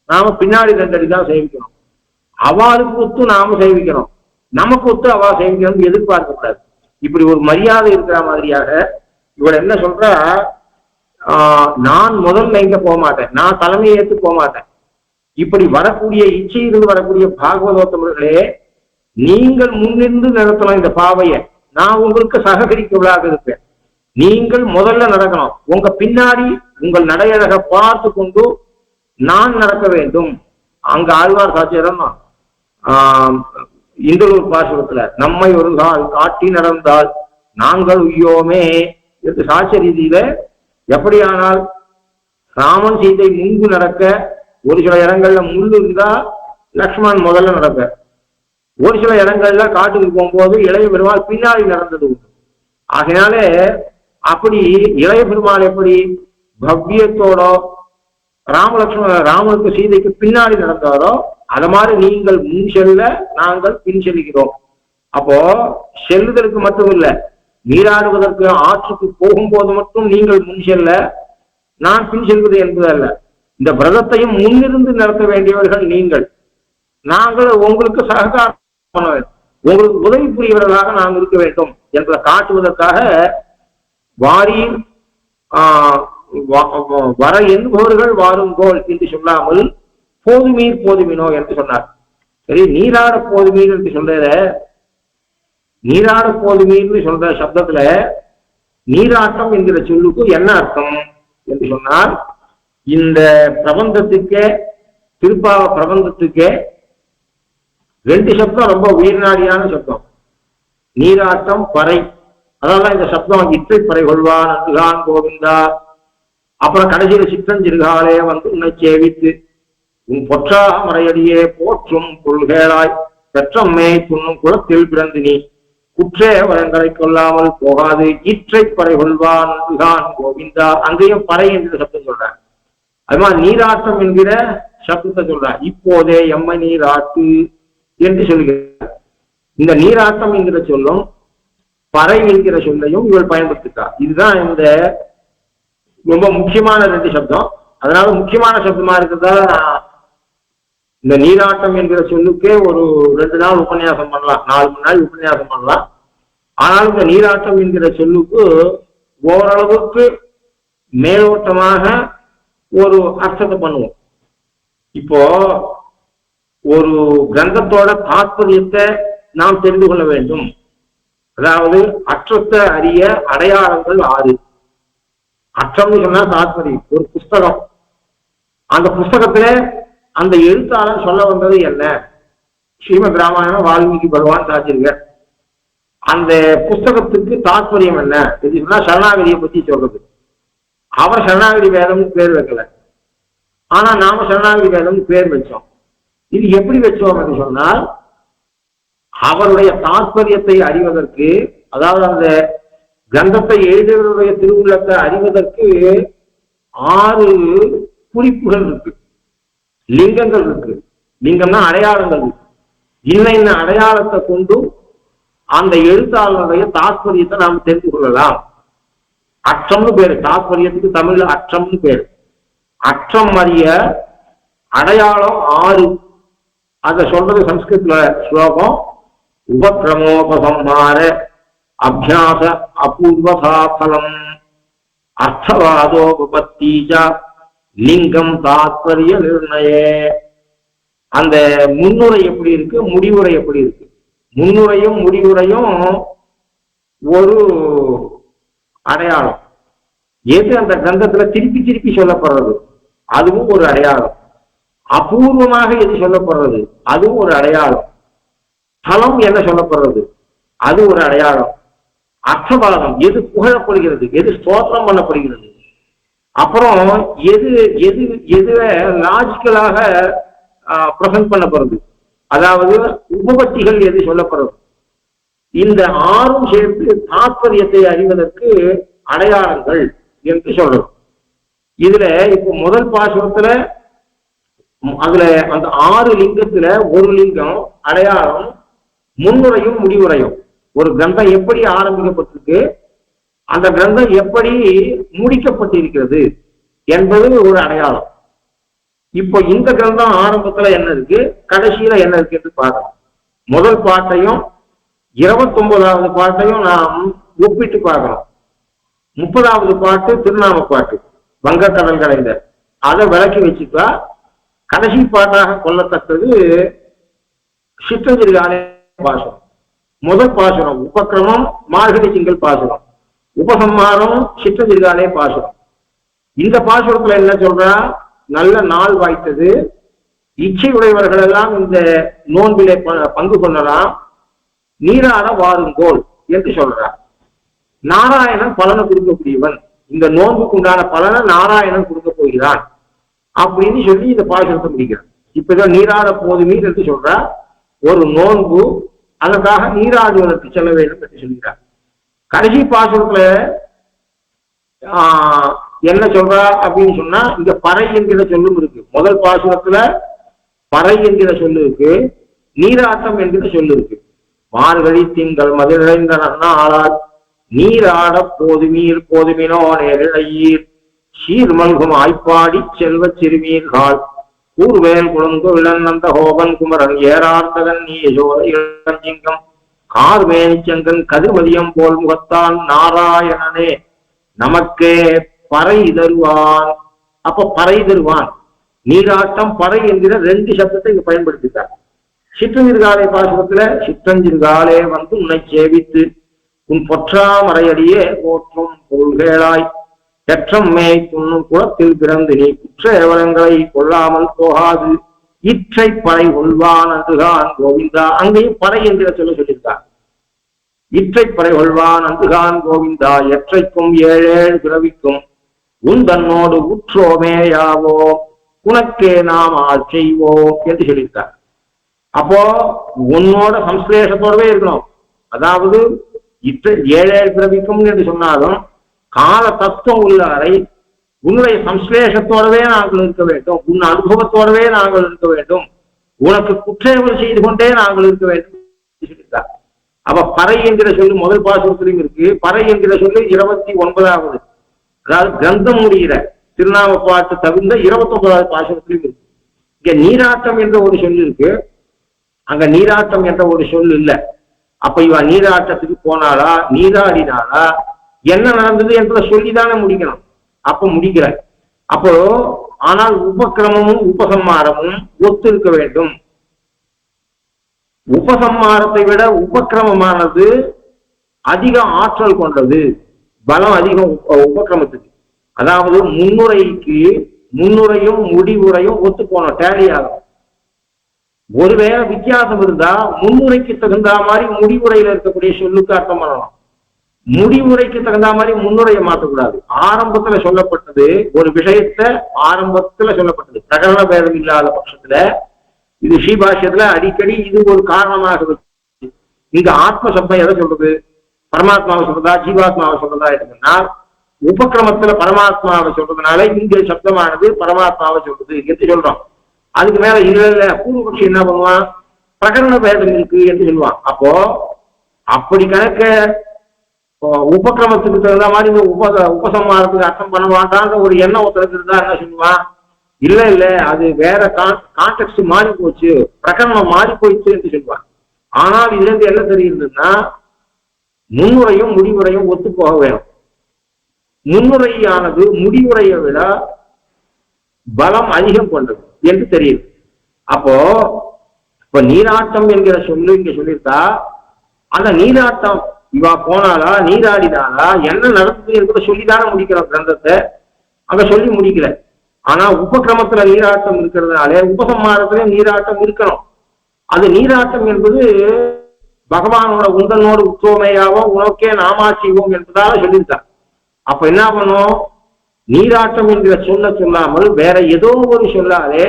நாம பின்னாடி 2 அடி தான் சேவிக்கணும். அவாளுக்கு ஒத்து நாம சேவிக்கணும். நமக்கு ஒத்து அவா சேவிக்கணும்னு எதிர்பார்க்க கூடாது. இப்படி ஒரு மரியாதை இருக்கிற மாதிரியாக இவள் என்ன சொல்றா, நான் முதல் லைன்ல போக மாட்டேன், நான் தலைமையை ஏற்று போக மாட்டேன். இப்படி வரக்கூடிய இச்சையிலிருந்து வரக்கூடிய பாகவதோத்தமர்களே, நீங்கள் முன்னிருந்து நடத்தலாம் இந்த பாவையை. நான் உங்களுக்கு சககரிக்கவளாக இருப்பேன். நீங்கள் முதல்ல நடக்கணும். உங்க பின்னாடி உங்கள் நடையழக பார்த்து கொண்டு நான் நடக்க வேண்டும். அங்க ஆழ்வார் சாட்சியம் இந்தலூர் பாசுரத்துல நம்மை ஒரு கால் காட்டி நடந்தால் நாங்கள் உய்யோமே என்று சாட்சிய ரீதியில, எப்படியானால் ராமன் சீதை முன்பு நடக்க ஒரு சில இடங்கள்ல முள்ளு இருந்தா லக்ஷ்மணன் முதல்ல நடக்க, ஒரு சில இடங்கள்ல காட்டுக்கு போகும்போது இளைய பெருமாள் பின்னாடி நடந்தது உண்டு. ஆகையாலே அப்படி இளைய பெருமாள் எப்படி பவ்யத்தோட ராமனுக்கு சீதைக்கு பின்னாடி நடந்தாரோ, அது மாதிரி நீங்கள் முன் செல்ல நாங்கள் பின் செல்கிறோம். அப்போ செல்லுதலுக்கு மட்டும் இல்ல, நீராடுவதற்கு ஆற்றுக்கு போகும்போது மட்டும் நீங்கள் முன் செல்ல நான் பின் செல்வது என்பதல்ல. இந்த விரதத்தையும் முன்னிருந்து நடத்த வேண்டியவர்கள் நீங்கள். நாங்கள் உங்களுக்கு சககாரம் பண்ண வேண்டும், உங்களுக்கு உதவி புரியவர்களாக நாம் இருக்க வேண்டும் என்பதை காட்டுவதற்காக வாரீர் வர என்பவர்கள் வாருங்கோல் என்று சொல்லாமல் போதுமீர் போதுமினோ என்று சொன்னார். சரி, நீராட போதுமீர் என்று சொல்ற நீராட போதுமீர்னு சொல்ற சப்தத்துல நீராட்டம் என்கிற சொல்லுக்கு என்ன அர்த்தம் என்று சொன்னால், இந்த பிரபந்தத்துக்கே திருப்பாவ பிரபந்தத்துக்கே 2 சப்தம் ரொம்ப உயிர்நாடியான சப்தம். நீராட்டம் பறை, அதெல்லாம் இந்த சப்தம் இற்றை பறை கொள்வான் அன்றுகான் கோவிந்தா. அப்புறம் கடைசியில சிற்றஞ்சிறுகாலே வந்து உன்னை சேவித்து உன் பொற்றாக மறையடியே போற்றும் பொருள்களாய் பெற்றம்மே துண்ணும் குளத்தில் பிறந்து நீ குற்றே வளங்களை கொள்ளாமல் போகாது இற்றை பறை கொள்வான் அன்றுகான் கோவிந்தா. அங்கேயும் பறை என்கிற சப்தம் சொல்றேன். அது மாதிரி நீராட்டம் என்கிற சப்தத்தை சொல்றேன். இப்போதே எம்மை நீராட்டு என்று சொல்கிறார். இந்த நீராட்டம் என்கிற சொல்லும் பறை என்கிற சொல்லையும் இவள் பயன்படுத்திட்டார். இதுதான் இந்த ரொம்ப முக்கியமான 2 சப்தம். அதனால முக்கியமான சப்தமா இருக்கிறதால இந்த நீராட்டம் என்கிற சொல்லுக்கே ஒரு 2 நாள் உபன்யாசம் பண்ணலாம், 4 நாள் உபன்யாசம் பண்ணலாம். ஆனால் இந்த நீராட்டம் என்கிற சொல்லுக்கு ஓரளவுக்கு மேலோட்டமாக ஒரு அர்த்தத்தை பண்ணுவோம். இப்போ ஒரு கிரந்தத்தோட தாத்பரியத்தை நாம் தெரிந்து கொள்ள வேண்டும். அதாவது அற்றத்தை அறிய அடையாளங்கள் 6. அற்றம்னு சொன்னா தாத்பரியம். ஒரு புஸ்தகம், அந்த புஸ்தகத்துல அந்த எழுத்தாளர் சொல்ல வந்தது என்ன? ஸ்ரீமத் ராமாயணம் வால்மீகி பகவான் சாச்சிருக்க. அந்த புஸ்தகத்துக்கு தாத்பரியம் என்ன என்று சொன்னா சரணாகதியை பத்தி சொல்றது. அவர் சரணாகதி வேதம்னு பேர் வைக்கல, ஆனா நாம சரணாகதி வேதம்னு பேர் வச்சோம். இது எப்படி வச்சோம் என்று சொன்னால், அவருடைய தாத்பரியத்தை அறிவதற்கு, அதாவது அந்த கிரந்தத்தை எழுதியவருடைய திருவுள்ளத்தை அறிவதற்கு 6 குறிப்புகள் இருக்கு, லிங்கங்கள் இருக்கு. லிங்கம்னா அடையாளங்கள் இருக்கு. இன்ன அடையாளத்தை கொண்டு அந்த எழுத்தாளருடைய தாற்பயத்தை நாம் தெரிந்து கொள்ளலாம். அற்றம்னு பேரு, தாற்பயத்துக்கு தமிழ்ல அற்றம்னு பேரு. அற்றம் அறிய அடையாளம் 6. அத சொல்றது சம்ஸ்கிருத்ல ஸ்லோகம். உபக்ரமோபசம்ஹார அபியாச அபூர்வசாஃபலம் அர்த்தவாதோபத்தீஜ லிங்கம் தாத்பரிய நிர்ணயே. அந்த முன்னுரை எப்படி இருக்கு, முடிவுரை எப்படி இருக்கு? முன்னுரையும் முடிவுரையும் ஒரு அடையாளம். எது அந்த கிரந்தத்துல திருப்பி திருப்பி சொல்லப்படுறது அதுவும் ஒரு அடையாளம். அபூர்வமாக எது சொல்லப்படுறது அதுவும் ஒரு அடையாளம். தலம் என்ன சொல்லப்படுறது அது ஒரு அடையாளம். அர்த்தபாதம் எது புகழப்படுகிறது, எது ஸ்தோத்திரம் பண்ணப்படுகிறது, அப்புறம் எது எது எதுல லாஜிக்கலாக பிரசன்ட் பண்ணப்படுறது, அதாவது உபபத்திகள் எது சொல்லப்படுறது. இந்த 6ம் சேர்த்து தாற்பயத்தை அறிவதற்கு அடையாளங்கள் என்று சொல்றோம். இதுல இப்ப முதல் பாசுரத்துல அதுல அந்த 6 லிங்கத்துல ஒரு லிங்கம் அடையாளம், முன்னுரையும் முடிவுரையும். ஒரு கிரந்தம் எப்படி ஆரம்பிக்கப்பட்டிருக்கு, அந்த கிரந்தம் எப்படி முடிக்கப்பட்டிருக்கிறது என்பது ஒரு அடையாளம். இப்போ இந்த கிரந்தம் ஆரம்பத்துல என்ன இருக்கு, கடைசியில என்ன இருக்கு என்று பார்க்கலாம். முதல் பாட்டையும் 29வது பாட்டையும் நாம் ஒப்பிட்டு பார்க்கலாம். 30வது பாட்டு திருநாம பாட்டு, வங்கக்கடல் கடைந்த, அதை விளக்கி வச்சுட்டா கடைசி பாட்டாக கொள்ளத்தக்கது சிற்றஞ்சிறுகாலே பாசுரம். முதல் பாசுரம் உபக்கிரமம் மார்கழி திங்கள் பாசுரம், உபசம்மாரம் சிற்றஞ்சிறுகாலே பாசுரம். இந்த பாசுரத்துல என்ன சொல்றா, நல்ல நாள் வாய்த்தது, இச்சை உடையவர்கள் எல்லாம் இந்த நோன்பிலே பங்கு கொள்ளலாம், நீராட வாருங்கோல் என்று சொல்றார். நாராயணன் பலனை கொடுக்கக்கூடியவன், இந்த நோன்புக்கு உண்டான பலனை நாராயணன் கொடுக்க போகிறான் அப்படின்னு சொல்லி இந்த பாசுரத்தை முடிக்கிறான். இப்பதான் நீராட போதுமீர் என்று சொல்றா. ஒரு நோன்பு, அதற்காக நீராடுவதற்கு செல்ல வேண்டும் என்று சொல்கிறார். கடைசி பாசுரத்துல என்ன சொல்றா அப்படின்னு சொன்னா, இங்க பறை என்கிற சொல்லும் இருக்கு. முதல் பாசுரத்துல பறை என்கிற சொல்லு இருக்கு, நீராட்டம் என்கிற சொல்லு இருக்கு. மார்கழி திங்கள் மதிநிறைந்த நன்னாளால் நீராட போதுமீர் போதுமினோ நேரிழையீர் சீர்மல்கும் ஆய்ப்பாடி செல்வ சிறுமீர்கள் கூர்வேல் குழுந்து விளநந்த ஹோபன் குமரன் ஏறார்த்தகன் நீ யசோத இளஞ்சிங்கம் கார்மேனிச்சங்கன் கதிர்மதியம் போல் முகத்தான் நாராயணனே நமக்கே பறை தருவான். அப்ப பறை தருவான், நீராட்டம் பறை என்கிற 2 சப்தத்தை இங்க பயன்படுத்திட்டார். சிற்றஞ்சிறுகாலை பாசுரத்துல சிற்றஞ்சிறுகாலே வந்து உன்னை சேவித்து உன் பொற்றாமறையடியே போற்றும் பொருள்களாய் பெற்றம் மேய் துண்ணும் குளத்தில் பிறந்து நீ குற்ற ஏவலங்களை கொள்ளாமல் போகாது இற்றை பறை கொள்வான் அந்துகான் கோவிந்தா. அங்கேயும் பறை என்கிற சொல்லியிருக்கார். இற்றை பறை கொள்வான் அந்துகான் கோவிந்தா எற்றைக்கும் 7 பிறவிக்கும் உன் தன்னோடு உற்றோமேயாவோ உனக்கே நாம் ஆள் செய்வோம் என்று சொல்லியிருக்கார். அப்போ உன்னோட சம்ஸ்லேஷத்தோடவே இருக்கணும். அதாவது 7 பிறவிக்கும் என்று சொன்னாலும் கால தத்துவம் உள்ளவரை உன்னுடைய சம்ஸ்லேஷத்தோடவே நாங்கள் இருக்க வேண்டும், உன் அனுபவத்தோடவே நாங்கள் இருக்க வேண்டும், உனக்கு குற்றங்கள் செய்து கொண்டே நாங்கள் இருக்க வேண்டும் சொல்லியிருக்கார். அப்ப பறை என்கிற சொல்லு முதல் பாசுரத்திலும் இருக்கு. பறை என்கிற சொல்லு 29வது, அதாவது கிரந்தம் முடிகிற திருநாம பாட்டு தவிர்ந்த 29வது பாசுரத்திலும் இருக்கு. இங்க நீராட்டம் என்ற ஒரு சொல்லு இருக்கு, அங்க நீராட்டம் என்ற ஒரு சொல் இல்லை. அப்ப இவ நீராட்டத்துக்கு போனாளா, நீராடினாளா, என்ன நடந்தது என்ற சொல்லிதானே முடிக்கணும். அப்ப முடிக்கிற. அப்போ ஆனால் உபக்கிரமமும் உபசம்மாரமும் ஒத்து இருக்க வேண்டும். உபசம்மாரத்தை விட உபக்கிரமமானது அதிக ஆற்றல் கொண்டது, பலம் அதிகம் உபக்கிரமத்துக்கு. அதாவது முன்னுரைக்கு முன்னுரையும் முடிவுரையும் ஒத்து போனோம், டேலி ஆகும். ஒருவேளை வித்தியாசம் இருந்தா முன்னுரைக்கு தகுந்த மாதிரி முடிவுரையில இருக்கக்கூடிய சொல்லுக்கு அர்த்தம் பண்ணலாம், முடிவுரைக்கு தகுந்த மாதிரி முன்னுரையை மாற்றக்கூடாது. ஆரம்பத்துல சொல்லப்பட்டது ஒரு விஷயத்த ஆரம்பத்துல சொல்லப்பட்டது, பிரகரண பேதம் இல்லாத பட்சத்துல இது ஸ்ரீபாஷ்யத்துல அடிக்கடி இது ஒரு காரணமாக. இங்க ஆத்ம சப்தம் எதை சொல்றது, பரமாத்மாவை சொல்றதா ஜீவாத்மாவை சொல்றதா இருக்குன்னா உபக்கிரமத்துல பரமாத்மாவை சொல்றதுனால இங்க சப்தமானது பரமாத்மாவை சொல்றது என்று சொல்றோம். அதுக்கு மேல இல்ல பூர்வபக்ஷி என்ன பண்ணுவான், பிரகரண பேதம் இருக்கு என்று சொல்லுவான். அப்போ அப்படி கணக்க உபக்கிரமத்துக்கு தகுந்த மாதிரி இந்த உபசம்மாரத்துக்கு அர்த்தம் பண்ண மாட்டான்ற ஒரு எண்ணம் ஒருத்தருக்கு இருந்தா என்ன சொல்லுவான், இல்ல இல்ல அது வேற கான்டெக்ட் மாறி போச்சு, பிரகரணம் மாறி போயிடுச்சு என்று சொல்லுவான். ஆனால் இதுல இருந்து என்ன தெரியுதுன்னா முன்னுரையும் முடிவுரையும் ஒத்து போக வேணும். முன்னுரையானது முடிவுரையை விட பலம் அதிகம் கொண்டது என்று தெரியுது. அப்போ இப்ப நீராட்டம் என்கிற சொல்லு இங்க சொல்லியிருக்கா, அந்த நீராட்டம் இவா போனாலா நீராடினாலா என்ன நடக்குது என்பதை சொல்லிதானே முடிக்கிறோம் கிரந்தத்தை, அங்க சொல்லி முடிக்கல. ஆனா உபக்கிரமத்துல நீராட்டம் இருக்கிறதுனாலே உபசம்மாரத்துல நீராட்டம் இருக்கணும். அது நீராட்டம் என்பது பகவானோட உந்தனோடு உத்தோமையாவோ உனக்கே நாமாச்சிவோம் என்பதாக சொல்லியிருக்கார். அப்ப என்ன பண்ணும், நீராட்டம் என்கிற சொல்ல சொல்லாமல் வேற ஏதோ ஒரு சொல்லாலே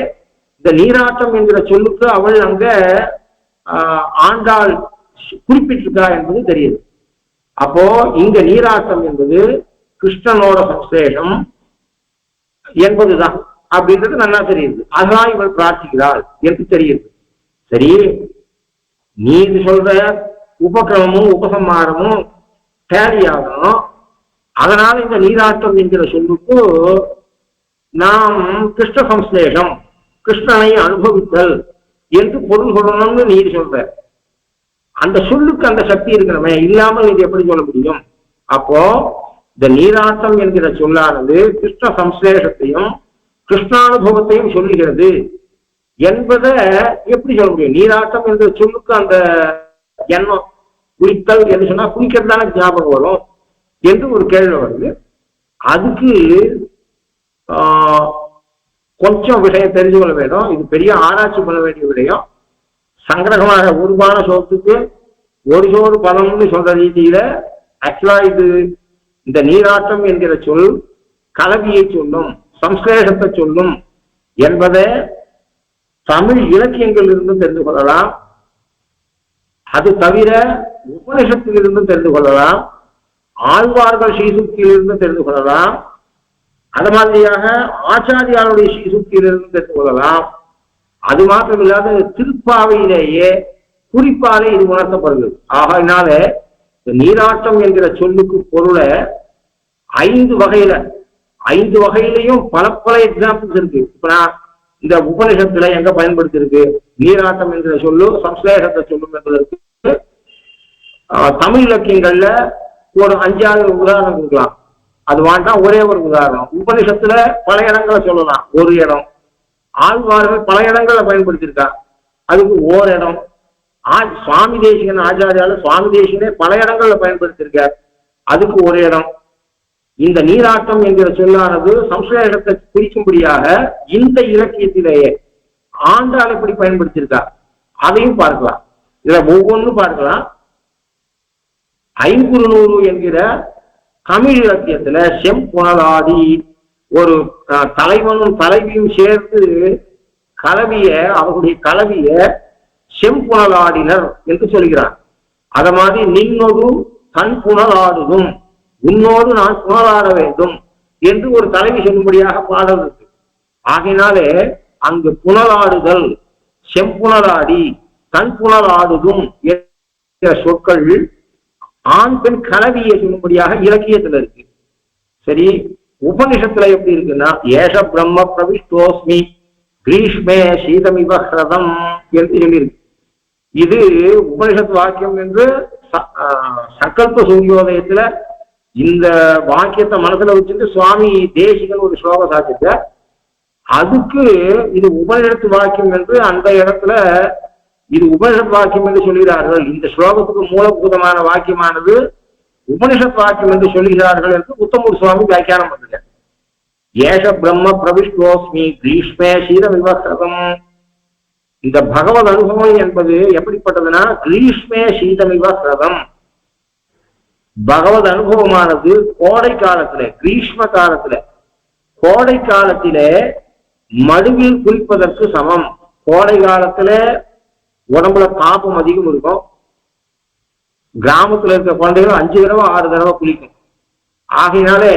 இந்த நீராட்டம் என்கிற சொல்லுக்கு அவள் அங்க ஆண்டாள் குறிப்பிட்டிருக்கா என்பது தெரியுது. அப்போ இங்க நீராட்டம் என்பது கிருஷ்ணனோட சம்சேஷம் என்பதுதான் அப்படின்றது நல்லா தெரியுது. அதனால் இவள் பிரார்த்திக்கிறாள் என்று தெரியுது. சரி, நீ சொல்ற உபக்கிரமமும் உபசம்மாரமும் டேலியாகணும். அதனால இந்த நீராட்டம் என்கிற சொல்லுக்கு நாம் கிருஷ்ண சம்சேஷம், கிருஷ்ணனை அனுபவித்தல் என்று பொருள் சொல்லணும்னு நீ சொல்ற. அந்த சொல்லுக்கு அந்த சக்தி இருக்கிறமே, இல்லாமல் இது எப்படி சொல்ல முடியும்? அப்போ இந்த நீராட்டம் என்கிற சொல்லானது கிருஷ்ண சம்சேஷத்தையும் கிருஷ்ணானுபவத்தையும் சொல்லுகிறது என்பதை எப்படி சொல்ல முடியும்? நீராட்டம் என்கிற சொல்லுக்கு அந்த எண்ணம் குளித்தல் என்று சொன்னா குளிக்கிறது தானே ஞாபகம் வரும் என்று ஒரு கேள்வி வருது. அதுக்கு கொஞ்சம் விஷயம் தெரிஞ்சு கொள்ள வேண்டும். இது பெரிய ஆராய்ச்சி பண்ண வேண்டிய விடயம். சங்கிரகமாக உருவான சோத்துக்கு ஒரு சோறு பதம்னு சொல்ற ரீதியில ஆக்சுவலா இது இந்த நீராட்டம் என்கிற சொல் கலவியை சொல்லும், சம்ஸ்லேஷத்தை சொல்லும் என்பதை தமிழ் இலக்கியங்கள் இருந்தும் தெரிந்து கொள்ளலாம். அது தவிர உபனிஷத்தில் இருந்தும் தெரிந்து கொள்ளலாம், ஆழ்வார்கள் ஸ்ரீசுக்தியிலிருந்து தெரிந்து கொள்ளலாம், அது மாதிரியாக ஆச்சாரியாருடைய ஸ்ரீசுக்தியிலிருந்து தெரிந்து கொள்ளலாம். அது மாத்திரம் இல்லாத திருப்பாவையிலேயே குறிப்பாலே இது உணர்த்தப்படுகிறது. ஆகையினால நீராட்டம் என்கிற சொல்லுக்கு பொருளை 5 வகையிலையும் பல பல எக்ஸாம்பிள்ஸ் இருக்கு. இப்ப நான் இந்த உபநிஷத்துல எங்க பயன்படுத்தி இருக்கு நீராட்டம் என்கிற சொல்லு சம்ஸ்லேஷத்தை சொல்லும் என்பதற்கு தமிழ் இலக்கியங்கள்ல ஒரு 5-6 உதாரணம் கொடுக்கலாம். அது வேண்டாம் ஒரே ஒரு உதாரணம். உபநிஷத்துல பல இடங்களை சொல்லலாம், ஒரு இடம். ஆழ்வார்கள் பல இடங்களை பயன்படுத்தியிருக்கா, அதுக்கு ஓர் இடம். சுவாமி தேசிகன் ஆச்சாரியால சுவாமி தேசிகனே பல இடங்கள்ல பயன்படுத்தியிருக்கார், அதுக்கு ஒரு இடம். இந்த நீராட்டம் என்கிற சொல்லானது சம்ஸ்லேஷத்தை குறிக்கும்படியாக இந்த இலக்கியத்திலேயே ஆண்டாள் எப்படி பயன்படுத்தியிருக்கா அதையும் பார்க்கலாம். இதுல ஒவ்வொன்றும் பார்க்கலாம். ஐங்குறுநூறு என்கிற தமிழ் இலக்கியத்துல செம்புணராதி ஒரு தலைவனும் தலைவியும் சேர்ந்து அவர்களுடைய கலவிய செம்புணலாடினர் என்று சொல்கிறார். அத மாதிரி நின்னொரு தன் புனலாடுதும், உன்னோடு நான் புனலாட வேண்டும் என்று ஒரு தலைவி சொல்லும்படியாக பாடல் இருக்கு. ஆகினாலே அங்கு புனலாடுதல், செம்புணலாடி, தன் புனலாடுதும் என்ற சொற்கள் ஆண் பெண் கலவியை சொல்லும்படியாக இலக்கியத்துல இருக்கு. சரி, உபனிஷத்துல எப்படி இருக்குன்னா ஏஷ பிரம்ம பிரவிஷ்டோஸ்மி கிரீஷ்மே சீதமிவ ஹ்ரதம் என்று சொல்லியிருக்கு. இது உபனிஷத் வாக்கியம் என்று சங்கல்ப சூரியோதயத்துல இந்த வாக்கியத்தை மனசுல வச்சுட்டு சுவாமி தேசிகன் ஒரு ஸ்லோக சாட்சித்த, அதுக்கு இது உபனிஷத்து வாக்கியம் என்று அந்த இடத்துல இது உபனிஷத் வாக்கியம் என்று சொல்கிறார்கள். இந்த ஸ்லோகத்துக்கு மூலபூதமான வாக்கியமானது உபனிஷத் வாக்கியம் என்று சொல்கிறார்கள் என்று உத்தமூர் சுவாமி வியாக்கியானம் பண்ணுங்க. ஏஷ பிரம்ம பிரவிஷ்டோஸ்மி கிரீஷ்மே சீதமிவ ஹ்ரதம். இந்த பகவத் அனுபவம் என்பது எப்படிப்பட்டதுன்னா கிரீஷ்மே சீதமிவ ஹ்ரதம். பகவத் அனுபவமானது கோடை காலத்துல, கிரீஷ்ம காலத்துல, கோடை காலத்திலே மடுவில் குளிப்பதற்கு சமம். கோடை காலத்துல உடம்புல தாபம் அதிகம் இருக்கும். கிராமத்துல இருக்க குழந்தைகள் 5 தடவை 6 தடவை குளிக்கும். ஆகையினாலே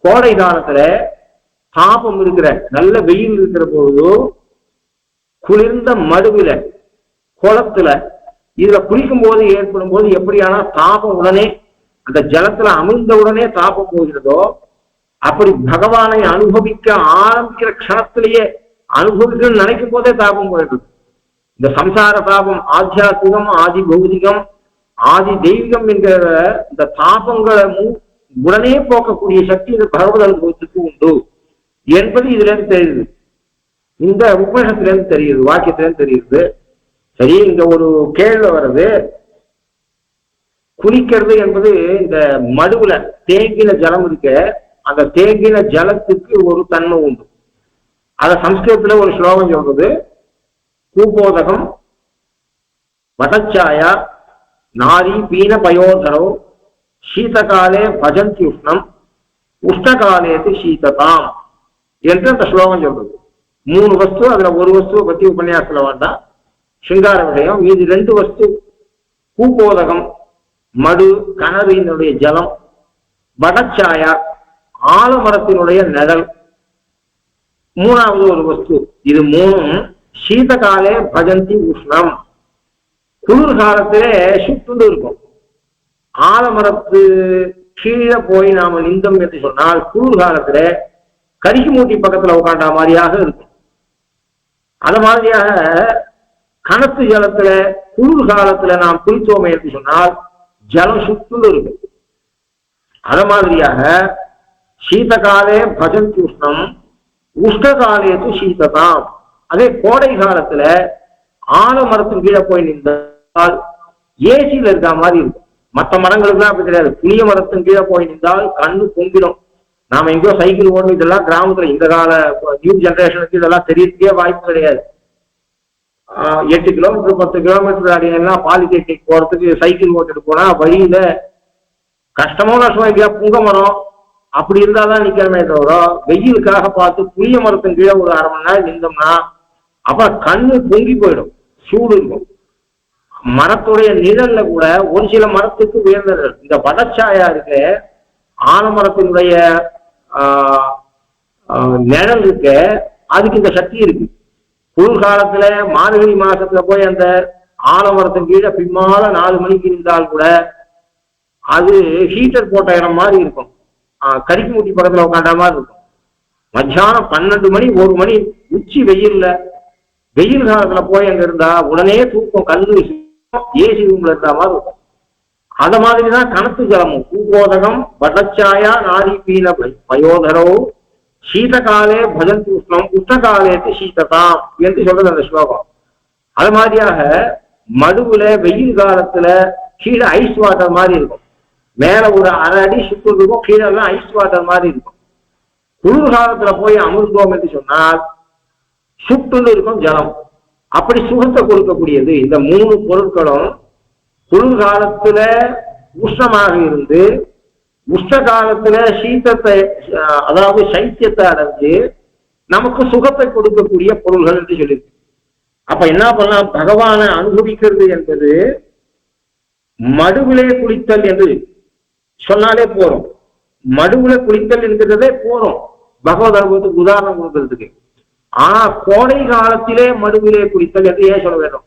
கோடை காலத்துல தாபம் இருக்கிற நல்ல வெயில் இருக்கிற பொழுது குளிர்ந்த மடுவில குளத்துல இதுல குளிக்கும் போது ஏற்படும் போது எப்படியான தாபம் உடனே அந்த ஜலத்துல அமிழ்ந்த உடனே தாபம் போகிறதோ அப்படி பகவானை அனுபவிக்க ஆரம்பிக்கிற க்ஷணத்திலேயே அனுபவிக்கணும்னு நினைக்கும் போதே தாபம் போயிடுது. இந்த சம்சார தாபம் ஆத்தியாத்மிகம், ஆதி பௌதிகம், ஆதி தெய்வீகம் என்கிற இந்த தாபங்களை உடனே போக்கக்கூடிய சக்தி இந்த பகவத் அனுபவத்துக்கு உண்டு என்பது இதுல இருந்து தெரியுது. இந்த உபநிஷத்துல இருந்து தெரியுது, வாக்கியத்துல இருந்து தெரியுது. சரி, இங்க ஒரு கேள்வி வருது. குளிக்கிறது என்பது இந்த மடுவுல தேங்கின ஜலம் இருக்க, அந்த தேங்கின ஜலத்துக்கு ஒரு தன்மை உண்டு. அத சம்ஸ்கிருதத்துல ஒரு ஸ்லோகம் சொல்றது, கூபோதகம் வடச்சாயா நாரி பீன பயோதரோ சீதகாலே பஜந்தி உஷ்ணம் உஷ்ணகாலேத்து சீததாம் என்று அந்த ஸ்லோகம் சொல்றது. 3 வஸ்து, அதுல ஒரு வஸ்துவை பத்தி உபன்யாசத்துல வேண்டாம், சிங்கார விடயம். இது 2 வஸ்து, கூபோதகம் மடு கனவினுடைய ஜலம், வடச்சாயா ஆலமரத்தினுடைய நிழல், 3வது ஒரு வஸ்து. இது 3ம் சீதகாலே பஜந்தி உஷ்ணம், குளிர்காலத்திலே சுட்டுண்டு இருக்கும். ஆலமரத்து கீழே போய் நாம நிந்தம் என்று சொன்னால் குளிர்காலத்துல கரிக்கு மூட்டி பக்கத்துல உட்காண்டா மாதிரியாக இருக்கும். அது மாதிரியாக கணத்து ஜலத்துல குளிர்காலத்துல நாம் குளித்தோமே என்று சொன்னால் ஜலம் சுட்டுண்டு இருக்கும். அத மாதிரியாக சீதகாலே பஜந்தி உஷ்ணம் உஷ்ணகாலேத்து சீததாம். அதே கோடை காலத்துல ஆலமரத்தின் கீழே போய் நின்றால் ஏசியில இருக்க மாதிரி இருக்கும். மற்ற மரங்களுக்குலாம் அப்படி கிடையாது. புளிய மரத்தின் கீழே போய் நின்றால் கண்ணு பொங்கிடும். நாம எங்கேயோ சைக்கிள் ஓடும், இதெல்லாம் கிராமத்துல இந்த கால நியூ ஜெனரேஷனுக்கு இதெல்லாம் தெரியறதுக்கே வாய்ப்பு கிடையாது. 8 கிலோமீட்டர் 10 கிலோமீட்டர் அடியெல்லாம் பாலிடெக்னிக் போறதுக்கு சைக்கிள் ஓட்டிட்டு போனா வழியில கஷ்டமோ நஷ்டமோ இல்லையா புங்க மரம் அப்படி இருந்தாதான் நிக்கிறமே தவிர, வெயிலுக்காக பார்த்து புளிய மரத்தின் கீழே ஒரு 1/2 மணி நேரம் நின்றோம்னா அப்ப கண்ணு பொங்கி போயிடும், சூடு இருக்கும். மரத்துடைய நிழல்ல கூட ஒரு சில மரத்துக்கு உயர்ந்தது. இந்த வடச்சாயா இருக்கு, ஆலமரத்தினுடைய நிழல் இருக்கு, அதுக்கு இந்த சக்தி இருக்கு. குளிர்காலத்துல மார்கழி மாசத்துல போய் அந்த ஆலமரத்தின் கீழே பின்னால 4 மணிக்கு இருந்தால் கூட அது ஹீட்டர் போட்ட இடம் மாதிரி இருக்கும், கரிக்கு மூட்டி பக்கத்துல உட்காண்ட மாதிரி இருக்கும். மத்தியானம் 12 மணி 1 மணி உச்சி வெயில் காலத்துல போய் அங்க இருந்தா உடனே தூக்கம், கல்லு ஏசி ரூம்ல இருந்தா மாதிரி இருக்கும். அத மாதிரிதான் கணத்து ஜலமும். பூகோதகம் வடச்சாயா நாரி பீன பயோதரோ சீதகாலே பஜந்தி உஷ்ணம் உஷ்ணகாலேத்து சீததாம் என்று சொல்றது அந்த ஸ்லோகம். அது மாதிரியாக மடுவுல வெயில் காலத்துல கீழே ஐஸ் வாட்டர் மாதிரி இருக்கும், மேல ஒரு 1/2 அடி சுட்டு இருக்கும், கீழே எல்லாம் ஐஸ் வாட்டர் மாதிரி இருக்கும். குளிர்காலத்துல போய் அமிர்தோம் என்று சொன்னால் சுட்டுன்னு இருக்கும் ஜலம். அப்படி சுகத்தை கொடுக்கக்கூடியது இந்த 3 பொருட்களும். குளிர்காலத்துல உஷ்ணமாக இருந்து உஷ்ண காலத்துல சீத்தத்தை, அதாவது சைத்தியத்தை அடைஞ்சு நமக்கு சுகத்தை கொடுக்கக்கூடிய பொருள்கள் என்று சொல்லியிருக்கு. அப்ப என்ன பண்ணலாம், பகவானை அனுபவிக்கிறது என்பது மடுவிலே குளித்தல் என்று சொன்னாலே போறோம். மடுவுல குளித்தல் என்கிறதே போறோம் பகவத் அனுபவத்துக்கு உதாரணம் கொடுக்கறதுக்கு. ஆனா கோடை காலத்திலே மடுவிலே குளித்தல் என்று ஏன் சொல்ல வேண்டும்?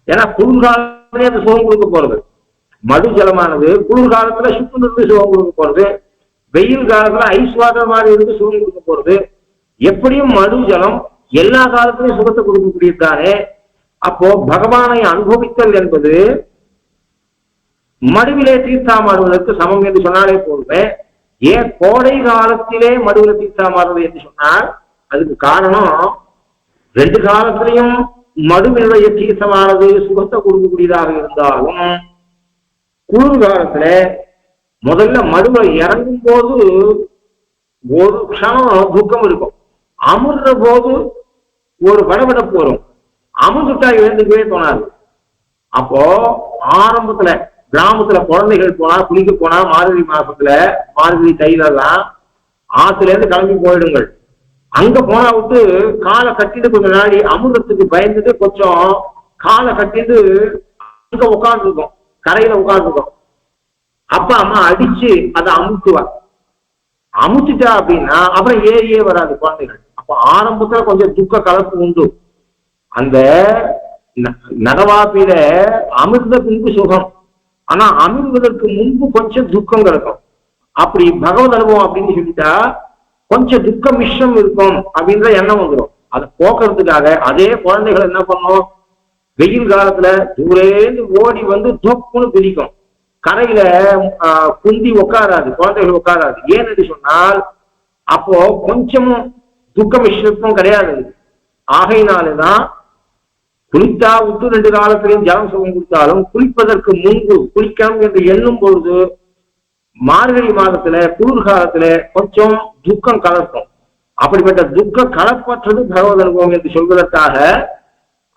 ஏன்னா குளிர்காலத்திலே அது சுகம் கொடுக்க போறது. மடு ஜலமானது குளிர்காலத்துல சுட்டு நின்று சுகம் கொடுக்க போறது, வெயில் காலத்துல ஐஸ் வாட்டர் மாதிரி இருந்து சுகம் கொடுக்க போறது. எப்படியும் மடு ஜலம் எல்லா காலத்திலையும் சுகத்தை கொடுக்கக்கூடியது தானே. அப்போ பகவானை அனுபவித்தல் என்பது மடுவிலே தீர்த்தாமாடுவதற்கு சமம் என்று சொன்னாலே போதுமே. ஏன் கோடை காலத்திலே மடுவில தீர்த்தாமாடுவது என்று சொன்னால் அதுக்கு காரணம் 2 காலத்திலையும் மடுவினுடைய தீர்த்தமானது சுகத்தை கொடுக்கக்கூடியதாக இருந்தாலும் குளிர்காலத்துல முதல்ல மடுவை இறங்கும் போது ஒரு க்ஷணம் துக்கம் இருக்கும், அமிர்ற போது ஒரு படபடப்பு வரும், அமிர்தா எழுந்துக்கவே தோணாது. அப்போ ஆரம்பத்துல கிராமத்துல குழந்தைகள் போனா குளிக்க போனா மார்கழி மாசத்துல மார்கழி தைலெல்லாம் ஆத்துல இருந்து கிளம்பி போயிடுங்கள். அங்க போனா விட்டு காலை கட்டிட்டு கொஞ்ச நாளை அமிர்தத்துக்கு பயந்துட்டு கொஞ்சம் காலை கட்டிட்டு அங்க உட்கார்ந்துருக்கும், கரையில உட்கார்ந்துருக்கும். அப்ப அம்மா அடிச்சு அதை அமுத்துவா. அமுத்துட்டா அப்படின்னா அப்புறம் ஏறியே வராது குழந்தைகள். அப்ப ஆரம்பத்துல கொஞ்சம் துக்க கலப்பு உண்டு. அந்த நரவாப்பில அமிர்த பின்பு சுகம், ஆனா அமிர்வதற்கு முன்பு கொஞ்சம் துக்கம் கிடைக்கும். அப்படி பகவத் அனுபவம் அப்படின்னு சொல்லிட்டா கொஞ்சம் துக்க மிஷம் இருக்கும் அப்படின்ற எண்ணம் வந்துடும். அதை போக்குறதுக்காக அதே குழந்தைகள் என்ன பண்ணும், வெயில் காலத்துல தூரேந்து ஓடி வந்து தொப்புன்னு பிடிக்கும். கரையில குந்தி உட்காராது, குழந்தைகள் உட்காராது. ஏன்னு சொன்னால் அப்போ கொஞ்சமும் துக்க மிஷத்தும் கிடையாது. ஆகையினாலதான் குளித்தா விட்டு 2 காலத்திலையும் ஜலம் சுகம் கொடுத்தாலும் குளிப்பதற்கு முன்பு குளிக்கணும் என்று எண்ணும் பொழுது மார்கழி மாதத்துல குளிர்காலத்துல கொஞ்சம் துக்கம் கலக்கும். அப்படிப்பட்ட துக்கம் கலப்பற்றது பகவத் அனுபவம் என்று சொல்வதற்காக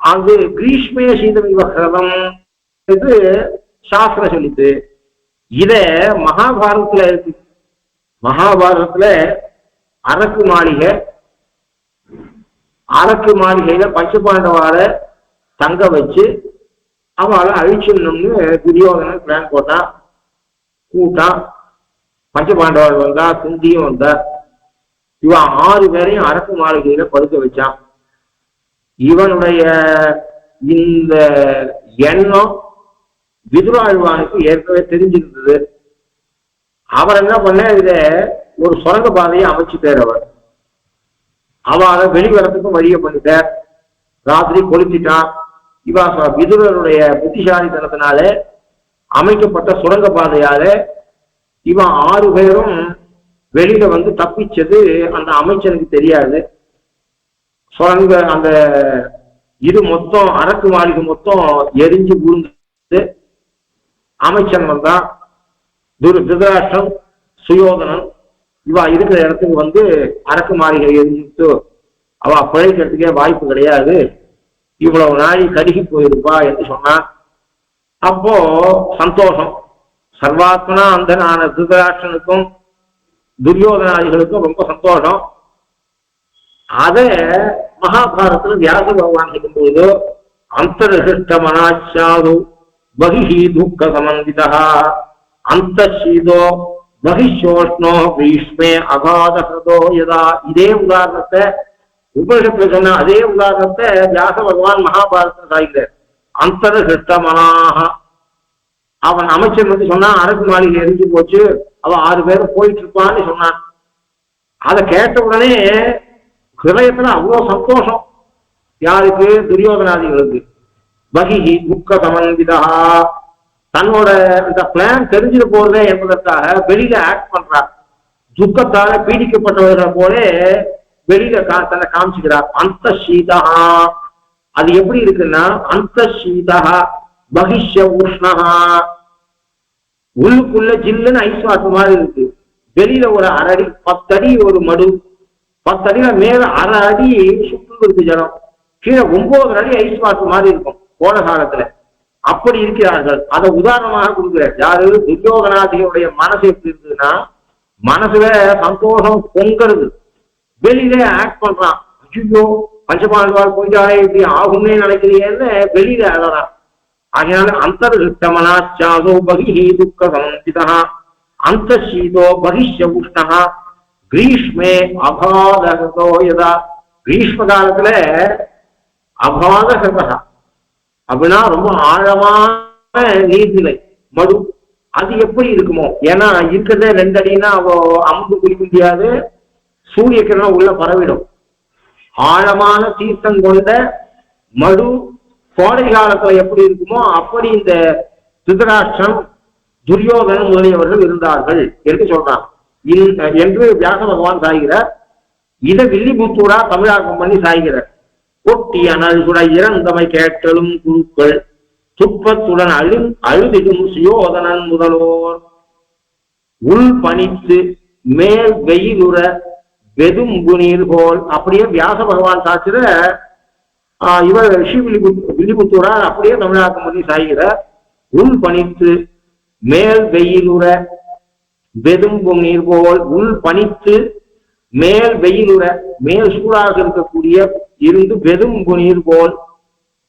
அது கிரீஷ்மே சீதம் விவகாரம் என்று சாஸ்திரம் சொல்லிட்டு இத மகாபாரதத்துல இருக்கு. மகாபாரதத்துல அரக்கு மாளிகையில பஞ்சபாண்டவார தங்க வச்சு அவளை அழிச்சிடணும்னு துரியோதனன் பிளான் போட்டான். கூட்டான், பஞ்சபாண்டவர் வந்தா, குந்தியும் வந்தா. இவன் 6 பேரையும் அரக்கு மாளிகையில படுக்க வச்சான். இவனுடைய இந்த எண்ணம் விதுராழ்வானுக்கு ஏற்கனவே தெரிஞ்சிருந்தது. அவர் என்ன பண்ண, இத ஒரு சுரங்க பாதையை அமைச்சுட்டார். அவரை வெளிவரத்துக்கும் வழியை பண்ணிட்டார். ராத்திரி கொளுத்திட்டான். விதுரருடைய புத்திசாலித்தனத்தினால அமைக்கப்பட்ட சுரங்க பாதையால இவன் 6 பேரும் வெளியில வந்து தப்பிச்சது அந்த அமைச்சனுக்கு தெரியாது. சுரங்க அந்த இது மொத்தம் அரக்கு மாளிகை மொத்தம் எரிஞ்சு விழுந்து அமைச்சன் வந்தான். திருதராஷ்டிரம், சுயோதனன் இவா இருக்கிற இடத்துக்கு வந்து அரக்கு மாளிகை எரிஞ்சுட்டு அவ பிழைக்கிறதுக்கே வாய்ப்பு கிடையாது, இவ்வளவு நாளை கருகி போயிருப்பா என்று சொன்னான். அப்போ சந்தோஷம். சர்வாத்மனா அந்தனான திருதராஷ்டிரனுக்கும் துரியோதனாதிகளுக்கும் ரொம்ப சந்தோஷம். அத மகாபாரதத்துல வியாச பகவான் சொல்லும்போது அந்தர்ஹிஷ்ட மனாச்சாது பகிஹி துக்க சமந்திதா அந்தசீதோ பகிஷோஷ்ணோ கிரீஷ்மே அகாத ஹிருதோ யதா. இதே உதாரணத்தை உபனிஷத்துல சொன்ன அதே உதாரணத்தை வியாச பகவான் மகாபாரதத்தை சாய்கிறார். அந்தர்ஹிஷ்டமனாக அவன் அமைச்சர் வந்து சொன்னான், அரக்கு மாளிகை எரிஞ்சு போச்சு, அவன் 6 பேரும் போயிட்டு இருப்பான்னு சொன்னான். அதை கேட்ட உடனே ஹிருதயத்துல அவ்வளவு சந்தோஷம். யாருக்கு? துரியோதனாதிகளுக்கு. பகிஹி துக்க சமந்திதா. தன்னோட இந்த பிளான் தெரிஞ்சிட போறதே என்பதற்காக வெளியில ஆக்ட் பண்றார். துக்கத்தால பீடிக்கப்பட்டவர்கள் போல வெளியில தன்னை காமிச்சுக்கிறார். அந்த சீதா அது எப்படி இருக்குன்னா, அந்த சீதா பகிஷ்ய உஷ்ணஹா, உள்ளுக்குள்ள ஜில்லுன்னு ஐஸ் வாட்டர் மாதிரி இருக்கு. வெளியில ஒரு 1/2 அடி 10 அடி ஒரு மடு, 10 அடியில மேல 1/2 அடி சுற்று இருக்கு ஜலம், கீழே 9 அடி ஐஸ் வாட்டர் மாதிரி இருக்கும் கோடை காலத்துல. அப்படி இருக்கிறார்கள். அதை உதாரணமாக கொடுக்குற யாரு? துரியோதனாதிகளுடைய மனசு எப்படி இருக்குதுன்னா, மனசுல சந்தோஷம் பொங்கறது, வெளியில ஆக்ட் பண்றான். ஐயோ பஞ்சபாண்டவால் போயிட்டாலே இப்படி ஆகும்னே நினைக்கிறீன்னு வெளியில அழறான். ஆகையால அந்தர்ஹிஷ்டமனாச்சாதோ பகிஹி துக்க சமந்திதா அந்தசீதோ பகிஷ்ய உஷ்ணஹா கிரீஷ்மே அபாத ஹிருதோ யதா. கிரீஷ்ம காலத்துல அபாத ஹிருதா அப்படின்னா ரொம்ப ஆழமான நீர்நிலை மடு. அது எப்படி இருக்குமோ, ஏன்னா இருக்கிறதே 2 அடின்னா அவ அம்பு குளிக்க முடியாது, சூரிய கிரணம் உள்ள பரவிடும். ஆழமான தீர்த்தம் கொண்ட மடு கோடை காலத்துல எப்படி இருக்குமோ அப்படி இந்த திருதராஷ்டிரம், துரியோதனன் முதலியவர்கள் இருந்தார்கள் என்று சொல்றான் என்று வியாச பகவான் சாய்கிறார். இதை வில்லிபுத்தூரா தமிழாக்கம் பண்ணி சாய்கிறார். கொட்டி அனல்குட இறந்தமை கேட்டலும் குருக்கள் துப்பத்துடன் அழுதிடும் சுயோதனன் முதலோர் உள் பணித்து மேல் வெயிலுற வெதும்பு நீர் போல். அப்படியே வியாச பகவான் சாட்சிற இவர் ரிஷி வில்லிபுத்தூரார் அப்படியே தமிழாக்கம் பண்ணி சாய்கிறார். உள் பணித்து மேல் வெயிலுற வெதும்பும் நீர் போல். உள் பணித்து மேல் வெயிலுற, மேல் சூடாக இருக்கக்கூடிய இருந்து வெதும்பு நீர் போல்.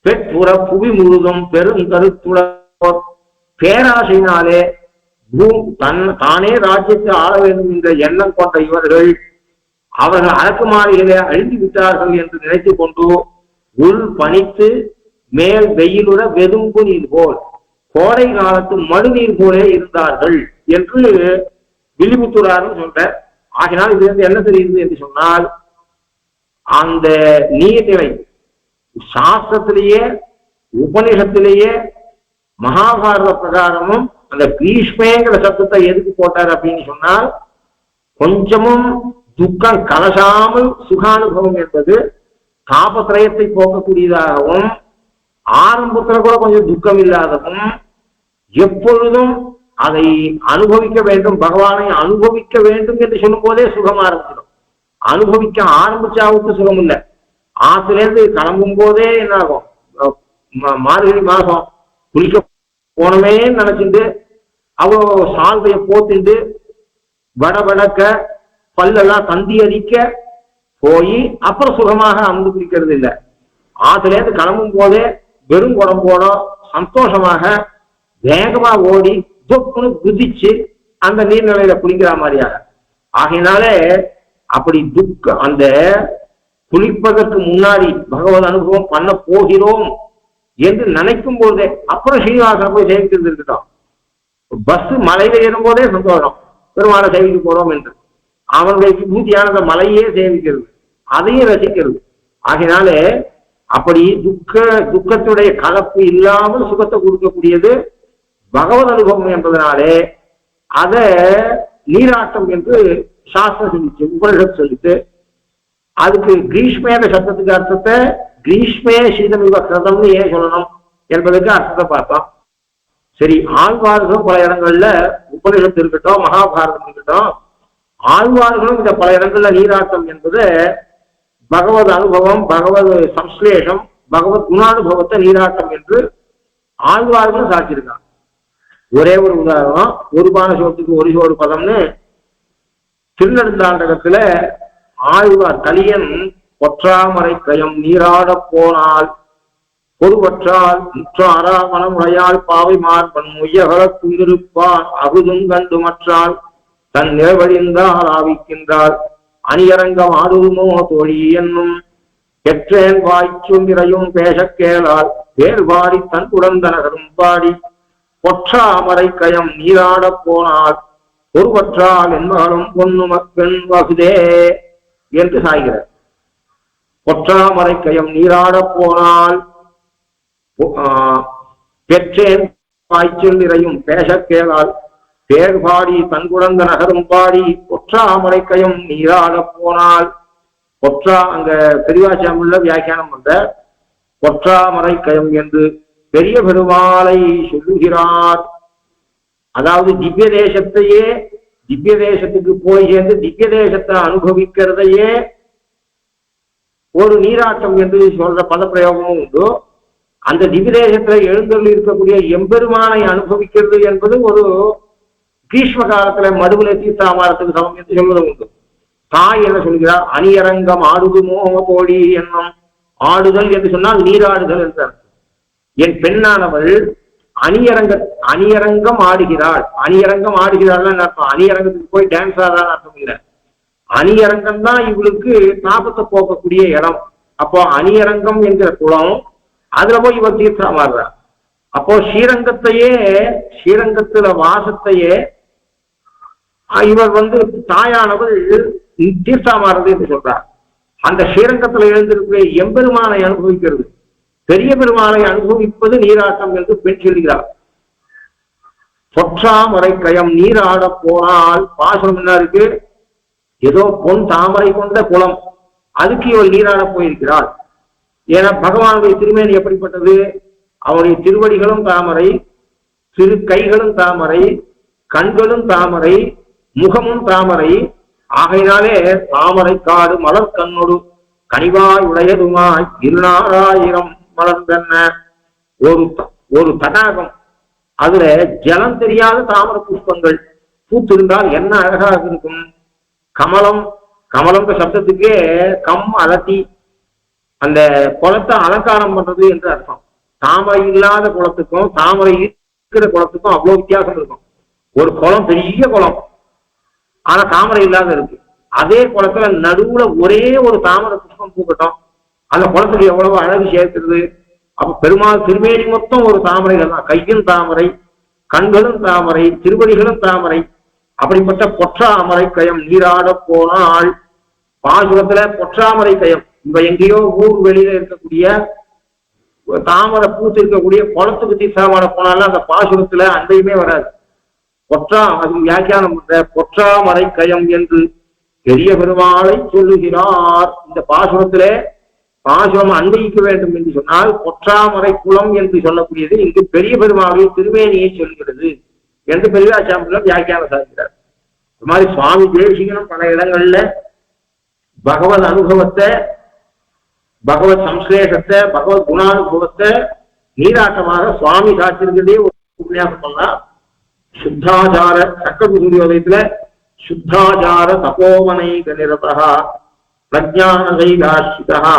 பெற்றுற புவி முழுதும் பெருங்கருத்துளோர் பேராசையினாலே தானே ராஜ்யத்தை ஆள வேண்டும் என்ற எண்ணம் கொண்ட இவர்கள் அவர்கள் அரக்கு மாளிகையை அழிந்து விட்டார்கள் என்று நினைத்துக் கொண்டு உள் பனித்து மேல் வெயிலுற வெதும்பு நீர் போல் கோடை காலத்து மடுநீர் போலே இருந்தார்கள் என்று வில்லிபுத்தூரார் சொல்ற. ஆகினால் இது வந்து என்ன தெரியுது என்று சொன்னால், அந்த நீர்நிலை சாஸ்திரத்திலேயே உபநிஷத்திலேயே மகாபாரத பிரகாரமும் அந்த கிரீஷ்மேங்கிற சப்தத்தை எதுக்கு போட்டார் அப்படின்னு சொன்னால், கொஞ்சமும் துக்கம் கலசாமல் சுகானுபவம் என்பது தாபத்திரயத்தை போக்கக்கூடியதாகவும் ஆரம்பத்தில் கூட கொஞ்சம் துக்கம் இல்லாதவும் எப்பொழுதும் அதை அனுபவிக்க வேண்டும், பகவானை அனுபவிக்க வேண்டும் என்று சொல்லும் போதே சுகம் ஆரம்பிச்சிடும். அனுபவிக்க ஆரம்பிச்சாவுக்கு சுகம் இல்லை. ஆத்திலேருந்து கிளம்பும் போதே என்ன ஆகும், மார்கழி மாசம் குளிக்க போனமே நினைச்சிட்டு அவ்வளோ சால்வையை போத்துண்டு வடவடக்க பல்லெல்லாம் தந்தி அடிக்க போய் அப்புறம் சுகமாக அமுது குளிக்கிறது இல்லை. ஆத்திலேருந்து கிளம்பும் போதே வெறும் உடம்போட சந்தோஷமாக வேகமா ஓடி தொப்புன்னு குதிச்சு அந்த நீர்நிலையில குளிக்கிற மாதிரியாக. ஆகையினாலே அப்படி அந்த குளிப்பதற்கு முன்னாடி பகவத் அனுபவம் பண்ண போகிறோம் என்று நினைக்கும் போதே அப்புறம் ஸ்ரீனிவாசனை போய் சேவிக்கிறது இருக்கட்டும். பஸ் மலையில ஏறும்போதே சந்தோஷம், பெருமாளை சேவிக்க போறோம் என்று. அவனுடைய விபூதியான மலையே சேவிக்கிறது, அதையும் ரசிக்கிறது. ஆகினாலே அப்படி துக்கத்துடைய கலப்பு இல்லாமல் சுகத்தை கொடுக்கக்கூடியது பகவத் அனுபவம் என்பதனாலே அத நீராட்டம் என்று சாஸ்திரம் சொல்லிச்சு, உபனிஷத் சொல்லிட்டு. அதுக்கு கிரீஷ்மேன சப்தத்துக்கு அர்த்தத்தை கிரீஷ்மே சீதமிவ கிருதம்னு ஏன் சொல்லணும் என்பதற்கு அர்த்தத்தை பார்த்தோம். சரி, ஆழ்வார்களும் பல இடங்கள்ல உபனிஷத்து இருக்கட்டும், மகாபாரதம் இருக்கட்டும், ஆழ்வார்களும் இந்த பல இடங்கள்ல நீராட்டம் என்பது பகவத் அனுபவம், பகவத் சம்ஸ்லேஷம், பகவத் குணானுபவத்தை நீராட்டம் என்று ஆழ்வார்களும் சாட்சியிருக்காங்க. ஒரே ஒரு உதாரணம், ஒரு பான சோத்துக்கு ஒரு சோறு பதம்னு திருநெடுந்தாண்டகத்துல ஆழ்வார் கலியன் பொற்றாமரை கயம் நீராட போனால் பொதுவற்றால் முற்ற அராமணம் உடையால் பாவை மார்பன் முயகல துங்கிருப்பான் அகுதும் கண்டு மற்றால் தன் நிலவழிந்தால் ஆவிக்கின்றால் அணியரங்கம் ஆடுமோ தோழி என்னும் பெற்றேன் வாய்ச்சும் இறையும் பேச கேளால் வேறுபாடி தன் குடந்தனகரும் பாடி பொற்றாமரை கயம் நீராட போனால் ஒருவற்றால் என்பாலும் பொண்ணு மக்கள் வகுதே என்று சாய்கிறார். பொற்றாமரை கயம் நீராட போனால் பெற்றேன் வாய்ச்சொல் நிறையும் பேச கேளால் பேர்பாடி தன்குடந்த நகரும் பாடி பொற்றாமரை கயம் நீராட போனால். பொற்றா அங்க பெரியவாச்சாமுள்ள வியாக்கியானம் பண்ற பொற்றாமரை கயம் என்று பெரிய பெருமாளை சொல்லுகிறார். அதாவது திவ்ய தேசத்துக்கு போய் சேர்ந்து திவ்ய தேசத்தை அனுபவிக்கிறதையே ஒரு நீராட்டம் என்று சொல்ற பதப்பிரயோகமும் உண்டு. அந்த திவ்ய தேசத்துல எழுந்தருள் இருக்கக்கூடிய எம்பெருமானை அனுபவிக்கிறது என்பது ஒரு கிரீஷ்ம காலத்துல மடுவுல தீர்த்தாமாரத்துக்கு சமம் என்று சொல்வதும் உண்டு. தாய் என்ன சொல்கிறார், அணியரங்கம் ஆடுதுமோ தோழி என்னும். ஆடுதல் என்று சொன்னால் நீராடுதல் என்றார். என் பெண்ணானவள் அணியரங்கம் ஆடுகிறாள். அணியரங்கம் ஆடுகிறாள் அர்த்தம், அணியரங்கத்துக்கு போய் டான்ஸ் ஆடுறான்னு அர்த்தம் இல்லை. அணியரங்கம் தான் இவளுக்கு தாபத்தை போக்கக்கூடிய இடம். அப்போ அணியரங்கம் என்கிற குளம், அதுல போய் இவர் தீர்த்தம் ஆடுறார். அப்போ ஸ்ரீரங்கத்துல வாசத்தையே இவர் தாயானவள் தீர்த்தமாறுது என்று சொல்றார். அந்த ஸ்ரீரங்கத்துல எழுந்திருக்கிற எம்பெருமானை அனுபவிக்கிறது, பெரிய பெருமானை அனுபவிப்பது நீராட்டம் என்று பெண் சொல்கிறார். பொற்றாமரை கயம் நீராட போனால் பாசனம் என்ன இருக்கு, ஏதோ பொன் தாமரை கொண்ட குளம், அதுக்கு இவள் நீராட போயிருக்கிறாள். ஏன்னா பகவானுடைய திருமேனி எப்படிப்பட்டது, அவருடைய திருவடிகளும் தாமரை, திரு கைகளும் தாமரை, கண்களும் தாமரை, முகமும் தாமரை. ஆகையினாலே தாமரை காடு மலர் கண்ணொடு கனிவாய் உடையதுமாய் இருநாராயிரம் மலர்ந்தன்ன. ஒரு தடாகம், அதுல ஜலம் தெரியாத தாமரை புஷ்பங்கள் பூத்திருந்தால் என்ன அழகாக இருக்கும். கமலம் சப்தத்துக்கே கம் அலட்டி அந்த குளத்தை அலங்காரம் பண்றது என்று அர்த்தம். தாமரை இல்லாத குளத்துக்கும் தாமரை இருக்கிற குளத்துக்கும் அவ்வளவு வித்தியாசம் இருக்கும். ஒரு குளம் பெரிய குளம், ஆனா தாமரை இல்லாத இருக்கு. அதே குளத்துல நடுவுல ஒரே ஒரு தாமரை புஷ்பம் பூக்கட்டும், அந்த குளத்துக்கு எவ்வளவு அழகு சேர்க்கிறது. அப்ப பெருமாள் திருமேனி மொத்தம் ஒரு தாமரைகள் தான். கையும் தாமரை, கண்களும் தாமரை, திருவடிகளும் தாமரை. அப்படிப்பட்ட பொற்றாமரை கயம் நீராட போனால் பாசுரத்துல பொற்றாமரை கயம். இவ எங்கேயோ ஊர் வெளியில இருக்கக்கூடிய தாமரை பூத்து இருக்கக்கூடிய குளத்துக்கு தீர்த்தாமர போனாலும் அந்த பாசுரத்துல அண்டையுமே வராது. அது வியாக்கியானம் பண்ற பொற்றாமரை கயம் என்று பெரிய பெருமாளை சொல்லுகிறார். இந்த பாசுரத்திலே பாசுரம் அன்வயிக்க வேண்டும் என்று சொன்னால் பொற்றாமரை குளம் என்று சொல்லக்கூடியது இங்கு பெரிய பெருமாளை திருமேனியை சொல்கிறது என்று பெரியாச்சாம்பிரம் வியாக்கியானம் சாதிக்கிறார். இது மாதிரி சுவாமி தேசிகனும் பல இடங்கள்ல பகவத் அனுபவத்தை, பகவத் சம்ஸ்லேஷத்தை, பகவத் குணானுபவத்தை நீராட்டமாக சுவாமி காத்திருக்கிறதே ஒரு உபன்யாசம் பண்ணலாம். சுத்தாச்சார சக்கர சூரியோதயத்துல சுத்தாச்சார தபோவனைக நிரதா பிரஜானதைகாசிதா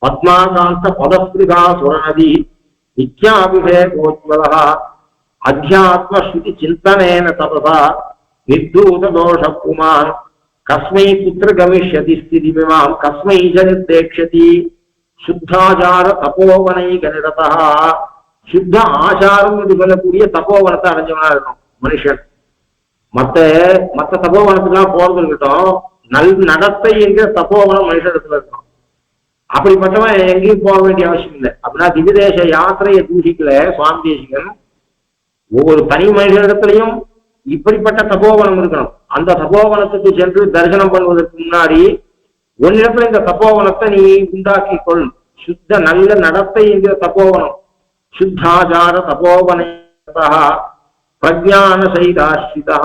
பத்மாகாந்த பதஸ்பிருகா சுரநதி நித்யாபிஷேகோஜ்வலா அத்தியாத்ம ஸ்ருதி சிந்தனேன தபசா நிர்தூத தோஷ புமான் கஸ்மை புத்திர கமிஷ்யதி ஸ்திதிமிமாம் கஸ்மை ஜ நிர்தேக்ஷதி. சுத்தாச்சார தபோவனைக நிரதா. சுத்த ஆச்சாரம் என்று சொல்லக்கூடிய தபோவனத்தை அடைஞ்சவனா இருக்கணும் மனுஷன். மத்த தபோவனத்துக்கெல்லாம் போறது இருக்கட்டும், நல் நடத்தை என்கிற தபோவனம் மனுஷத்துல இருக்கணும். அப்படிப்பட்டவன் எங்கேயும் போக வேண்டிய அவசியம் இல்லை. அப்படின்னா திவிதேச யாத்திரையை தூஷிக்கல சுவாமி தேசிகன். ஒவ்வொரு தனி மனிதனிடத்திலையும் இப்படிப்பட்ட தபோவனம் இருக்கணும். அந்த தபோவனத்துக்கு சென்று தரிசனம் பண்ணுவதற்கு முன்னாடி ஒன்னிடத்துல இந்த தபோவனத்தை நீ உண்டாக்கி கொள். சுத்த நல்ல நடத்தை என்கிற தபோவனம். சுத்தாச்சார தபோவன பிரஜான சைதாஸ்ரிதா.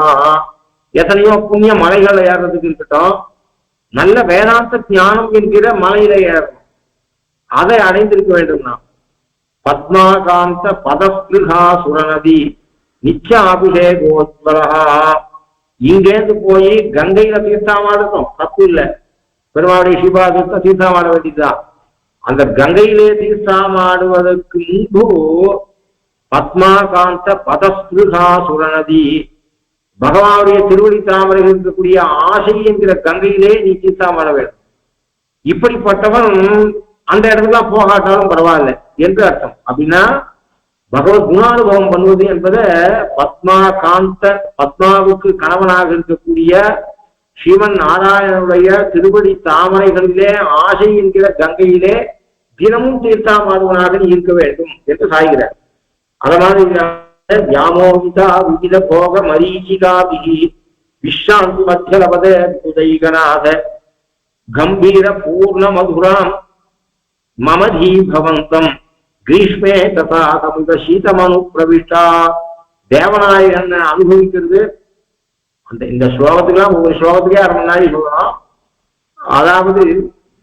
எத்தனையோ புண்ணிய மலைகளை ஏறதுக்கு இருக்கட்டும், நல்ல வேதாந்த ஞானம் என்கிற மலையில ஏறணும். அதை அடைந்திருக்க வேண்டும்னா பத்மாகாந்த பதஸ்பிருகா சுரநதி நித்யாபிஷேகோஜ்வலா. இங்கேருந்து போய் கங்கையில தீர்த்தாமாடட்டும், தப்பு இல்லை. பெருமாளுடைய சிவா தீர்த்தாமாட வேண்டியதுதான். அந்த கங்கையிலே தீர்த்தாமாடுவதற்கு முன்பு பத்மாகாந்த பதஸ்பிருகா சுரநதி பகவானுடைய திருவடி தாமரைகள் இருக்கக்கூடிய ஆசை என்கிற கங்கையிலே நீ தீர்த்தாமாட வேண்டும். இப்படிப்பட்டவன் அந்த இடத்துக்குலாம் போகாட்டாலும் பரவாயில்ல என்று அர்த்தம். அப்படின்னா பகவத் குணானுபவம் பண்ணுவது என்பதை பத்மாவுக்கு கணவனாக இருக்கக்கூடிய ஸ்ரீமன் நாராயணனுடைய திருவடி தாமரைகளிலே ஆசை என்கிற கங்கையிலே தினமும் தீர்த்தாமாடுவனாக இருக்க வேண்டும் என்று சாய்கிறார். அத மாதிரி வியாமோகிதா விவித போக மரீச்சிகாபிகி விஸ்ராந்தி மத்தியலபத உதைகநாத கம்பீர பூர்ண மதுராம் மமதீ பவந்தம் கிரீஷ்மே ததா தமிழ சீதமனு பிரவிஷ்டா. தேவநாயகன் அனுபவிக்கிறது அந்த இந்த ஸ்லோகத்துக்குலாம் ஒவ்வொரு ஸ்லோகத்துக்கே அரை மணி நேரம் சொல்லலாம். அதாவது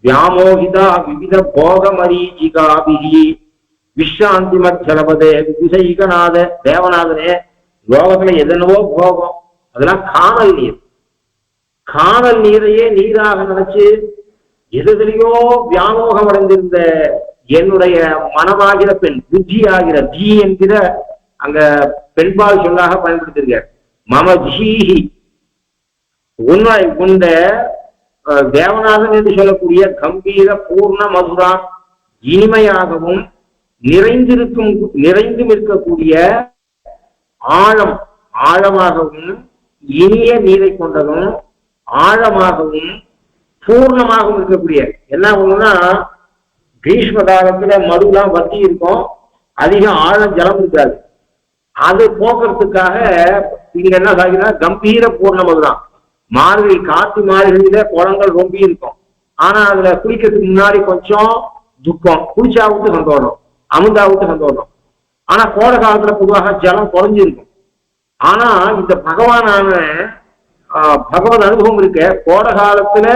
வியாமோகிதா விவித போக மரீச்சிகாபிகி விஸ்ராந்தி மத்தியலபதே விதிசைகநாத. தேவநாதனே, லோகத்துல எதனவோ போகும், அதெல்லாம் காணல் நீர். காணல் நீரையே நீராக நினைச்சு எதிலையோ வியாமோகம் அடைந்திருந்த என்னுடைய மனமாகிற பெண், புத்தி ஆகிற ஜி என்கிற அங்க பெண்பால் சொல்லாக பயன்படுத்திருக்கார். மம ஜீஹி, உன்னை உண்ட தேவநாதன் என்று சொல்லக்கூடிய கம்பீர பூர்ண மதுரா, இனிமையாகவும் நிறைந்தும் இருக்கக்கூடிய ஆழமாகவும் இனிய நீரை கொண்டதும் ஆழமாகவும் பூர்ணமாகவும் இருக்கக்கூடிய. என்ன ஒண்ணுன்னா, கிரீஷ்ம காலத்துல மடுலாம் வத்தி இருக்கும், அதிக ஆழம் ஜலம் இருக்காது. அது போக்குறதுக்காக இங்க என்ன சாகினா கம்பீர பூர்ண மதுதான். மார்கழி காற்று மார்கழியில குளங்கள் ரொம்ப இருக்கும், ஆனா அதுல குளிக்கிறதுக்கு முன்னாடி கொஞ்சம் துக்கம், குளிச்சாவுக்கு சந்தோஷம், அமுதாவுக்கு சந்தோஷம். ஆனா கோடை காலத்துல பொதுவாக ஜலம் குறைஞ்சிருக்கும். ஆனா இந்த பகவானான பகவத் அனுபவம் இருக்க கோடை காலத்துல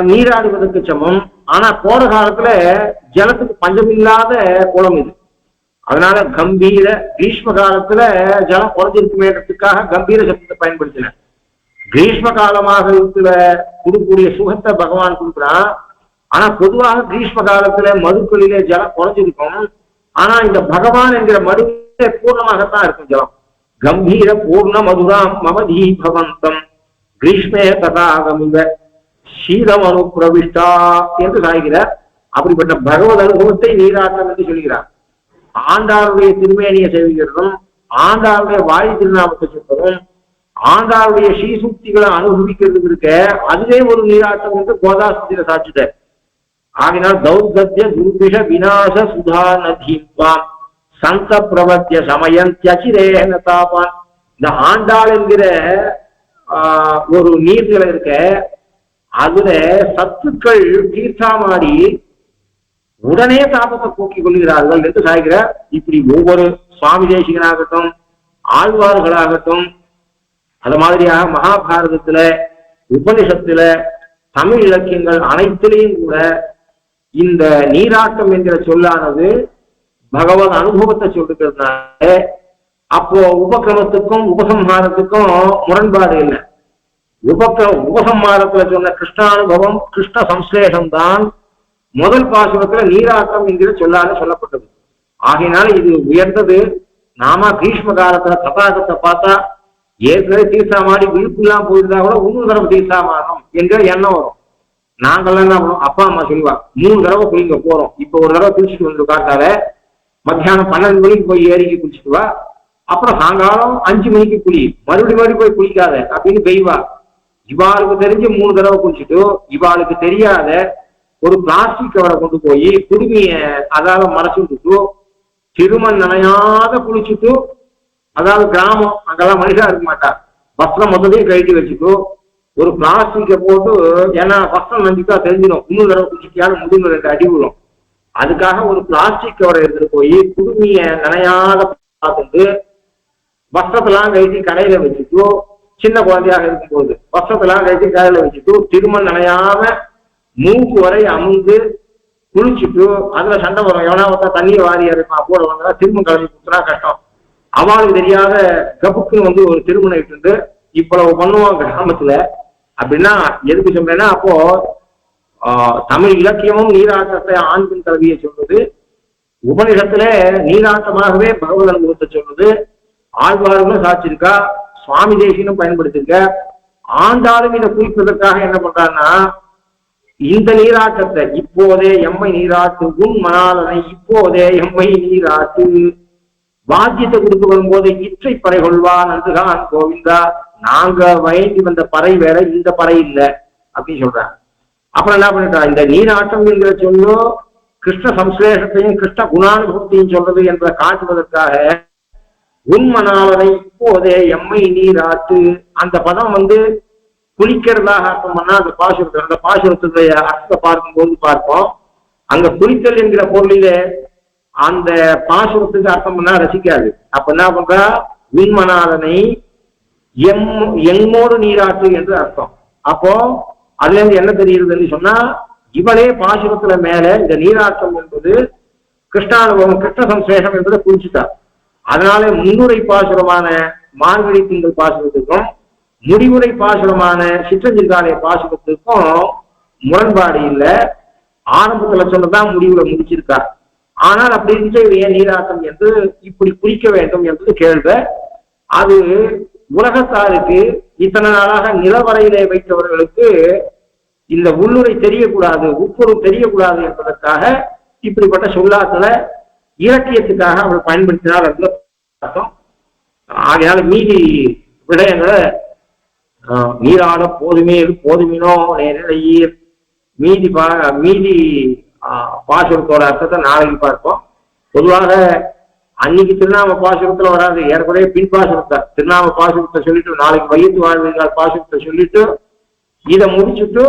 நீராடுவதற்கு சமம். ஆனா கோடை காலத்துல ஜலத்துக்கு பஞ்சமில்லாத குளம் இது. அதனால கம்பீர, கிரீஷ்ம காலத்துல ஜலம் குறைஞ்சிருக்குமேன்றதுக்காக கம்பீர சப்தத்தை பயன்படுத்தின. கிரீஷ்ம காலமாக இருக்கிற கொடுக்கக்கூடிய சுகத்தை பகவான் கொடுக்குறான். ஆனா பொதுவாக கிரீஷ்ம காலத்துல மதுக்களிலே ஜலம் குறைஞ்சிருக்கும். ஆனா இந்த பகவான் என்கிற மடுவிலே பூர்ணமாகத்தான் இருக்கும் ஜலம். கம்பீர பூர்ண மதுராம் மமதீ பவந்தம் கிரீஷ்மே ததாகமிவ சீதம் அனுப்பிரவிஷ்டா என்று சாய்கிறார். அப்படிப்பட்ட பகவத் அனுபவத்தை நீராட்டம் என்று சொல்கிறார். ஆண்டாளுடைய திருமேனியை சேவிக்கிறதும், ஆண்டாளுடைய வாயு திருநாமத்தை சொல்வதும், ஆண்டாளுடைய ஸ்ரீசூக்திகளை அனுபவிக்கிறதுக்கு இருக்க அதுவே ஒரு நீராட்டம் என்று கோதாஸ்திர சாட்சித. ஆகினால் தௌர்கத்திய துர்பிஷ விநாச சுதா நதீம்பான் சந்த பிரபத்திய சமயம் தியச்சிரேன தாபான். இந்த ஆண்டாள் என்கிற ஒரு நீர்நிலை இருக்க அதுல சத்துக்கள் தீர்த்தாமாடி உடனே தாபத்தை போக்கிக் கொள்கிறார்கள் என்று சாய்கிறார். இப்படி ஒவ்வொரு சுவாமி தேசிகனாகட்டும், ஆழ்வார்களாகட்டும், அது மாதிரியாக மகாபாரதத்துல, உபனிஷத்துல, தமிழ் இலக்கியங்கள் அனைத்திலையும் கூட இந்த நீராட்டம் என்கிற சொல்லானது பகவத் அனுபவத்தை சொல்லுகிறதுனால அப்போ உபக்கிரமத்துக்கும் உபசம்ஹாரத்துக்கும் முரண்பாடு இல்லை. உபசம்ஹாரத்துல சொன்ன கிருஷ்ணானுபவம், கிருஷ்ண சம்ஸ்லேஷம் தான் முதல் பாசுரத்துல நீராட்டம் என்கிற சொல்லால சொல்லப்பட்டது. ஆகையினால இது உயர்ந்தது. நாம கிரீஷ்ம காலத்துல தபாகத்தை பார்த்தா ஏற்கனவே தீர்த்தாமாடி விழுப்புலாம் போயிருந்தா கூட 3 தடவை தீர்த்தாமானம் என்கிற எண்ணம் வரும். நாங்கள்லாம் என்ன பண்ணுவோம், அப்பா அம்மா சொல்லுவா 3 தடவை குளிங்க போறோம், இப்ப ஒரு தடவை குளிச்சுட்டு வந்து காட்டால மத்தியானம் 12 மணிக்கு போய் ஏறிக்கு குளிச்சுட்டு வா, அப்புறம் சாயங்காலம் 5 மணிக்கு குளி, மறுபடியும் போய் குளிக்காத அப்படின்னு பெய்வா. இவாளுக்கு தெரிஞ்சு 3 தடவை குளிச்சுட்டு இவாளுக்கு தெரியாத ஒரு பிளாஸ்டிக் கவரை கொண்டு போய் குடுமிய அதால மறைச்சு விட்டுட்டு திருமண் நனையாத குளிச்சுட்டு, அதாவது கிராமம் அங்கெல்லாம் மனுஷா இருக்க மாட்டா, வஸ்திரம் மொத்தத்தையும் கழட்டி வச்சுட்டு ஒரு பிளாஸ்டிக்கை போட்டு, ஏன்னா வஸ்திரம் நம்பிக்கா தெரிஞ்சிடும் 3 தடவை குளிச்சிட்டியாலும் முதுகு 2 அடி விடும். அதுக்காக ஒரு பிளாஸ்டிக் கவரை எடுத்துட்டு போய் குடுமிய நனையாத பார்த்துட்டு வஸ்திரத்தெல்லாம் கழட்டி கடையில வச்சுட்டு, சின்ன குழந்தையாக இருக்கும்போது வஸ்திரத்தெல்லாம் கழட்டி கடையில வச்சுட்டு திருமண் நனையாம மூக்கு வரை அமுந்து குளிச்சுட்டு, அதுல சண்டை வரும், எவனா ஒருத்தா தண்ணியை வாரி இருக்கும் போட வந்தா திரும்ப கிளம்பி கொடுத்தா கஷ்டம். அவளுக்கு தெரியாத கப்புக்குன்னு வந்து ஒரு திருமணம் இட்டு இவ்வளவு பண்ணுவாங்க கிராமத்துல. அப்படின்னா எதுக்கு சொல்றேன்னா, அப்போ தமிழ் இலக்கியமும் நீராட்டத்தை ஆண் பெண் கல்வியை சொல்றது, உபநிஷத்துல நீராட்டமாகவே பகவத் அனுபவத்தை சொல்றது, ஆழ்வார்களும் சாட்சிருக்கா, சுவாமி தேசியனும் பயன்படுத்திருக்க. ஆண்டாலும் இதை குறிப்பதற்காக என்ன பண்றாருன்னா, இந்த நீராட்டத்தை இப்போதே எம்மை நீராட்டு உன் மணாலனை இப்போதே எம்மை நீராட்டு, வாத்தியத்தை கொடுத்து வரும்போது இற்றை பறை கொள்வான் நன்றுதான் கோவிந்தா, நாங்க வயங்கி வந்த பறை வேற, இந்த பறை இல்லை அப்படின்னு சொல்றாங்க. அப்புறம் என்ன பண்ணிட்டா, இந்த நீராட்டம் என்கிற சொல்லும் கிருஷ்ண சம்ஸ்லேஷத்தையும் கிருஷ்ண குணானுபவத்தையும் சொல்றது என்பதை காட்டுவதற்காக உண்மனாலனை இப்போதே எம்மை நீராட்டு, அந்த பதம் வந்து குளிக்கிறதாக அர்த்தம் பண்ணா அந்த பாசுரத்தை, அந்த பாசுரத்துடைய அர்த்தத்தை பார்க்கும்போது பார்ப்போம், அங்க குளித்தல் என்கிற பொருளிலே அந்த பாசுரத்துக்கு அர்த்தம் பண்ணா ரசிக்காது. அப்ப என்ன பண்றா, விண்மனாலனை எம்மோடு நீராட்டு என்று அர்த்தம். அப்போ அதுல இருந்து என்ன தெரியுதுன்னு சொன்னா, இவளே பாசுரத்துல மேல இந்த நீராட்டம் என்பது கிருஷ்ணானுபவம், கிருஷ்ண சம்சேஷம் என்பதை குறிச்சுட்டார். அதனால முன்னுரை பாசுரமான மார்கழி திங்கள் பாசுரத்துக்கும் முடிவுரை பாசுரமான சிற்றஞ்சிற்காலை பாசுரத்துக்கும் முரண்பாடு இல்லை. ஆரம்பத்துல சொன்னதான் முடிவுல முடிச்சிருக்கா. ஆனால் அப்படி இருந்துச்சு ஏன் நீராட்டம் என்று இப்படி குறிக்க வேண்டும் என்பது கேள்வி. அது உலகத்தாருக்கு இத்தனை நாளாக நிலவரையிலே வைத்தவர்களுக்கு இந்த உள்ளுரை தெரியக்கூடாது, உட்பொருள் தெரியக்கூடாது என்பதற்காக இப்படிப்பட்ட சொல்லாத்துல இலக்கியத்துக்காக அவர் பயன்படுத்தினார் என்று அர்த்தம். ஆகையால மீதி விடயங்களை நீராட போதுமே போதுமினோ நேரையீர் மீதி பாசுரத்தோட அர்த்தத்தை நாளைக்கு பார்ப்போம். பொதுவாக அன்னைக்கு திருநாம பாசுரத்துல வராது, ஏற்கனவே பின் பாசுரத்தை திருநாம பாசுரத்தை சொல்லிட்டு நாளைக்கு வயிற்று வாழ்வீர்கள் பாசுரத்தை சொல்லிட்டு இதை முடிச்சுட்டு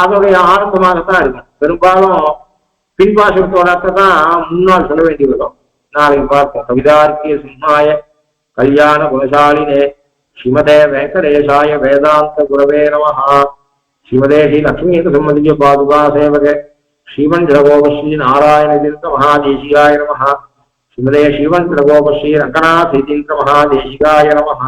அதோடைய ஆரம்பமாகத்தான் இருக்கும். பெரும்பாலும் பின் பாசுரத்தோட அர்த்தத்தை தான் முன்னால் சொல்ல வேண்டி வரும். நாளைக்கு பார்ப்போம். கவிதார்க்கிய சிம்மாய கல்யாண குணசாலினே ஸ்ரீமதே வெங்கடேசாய வேதாந்த குரவே நமஹ. ஸ்ரீமதே ஸ்ரீ லக்ஷ்மீ சம்மதிய பாதுகா சேவக ஸ்ரீமன் ஜலகோபஸ்ரீ நாராயண தீர்த்த மகாதேசிகாய நமஹ. ஸ்ரீமதே ஸ்ரீமன் ஜலகோபஸ்ரீ ரங்கநாத தீர்த்த மகாதேசிகாய நமஹ.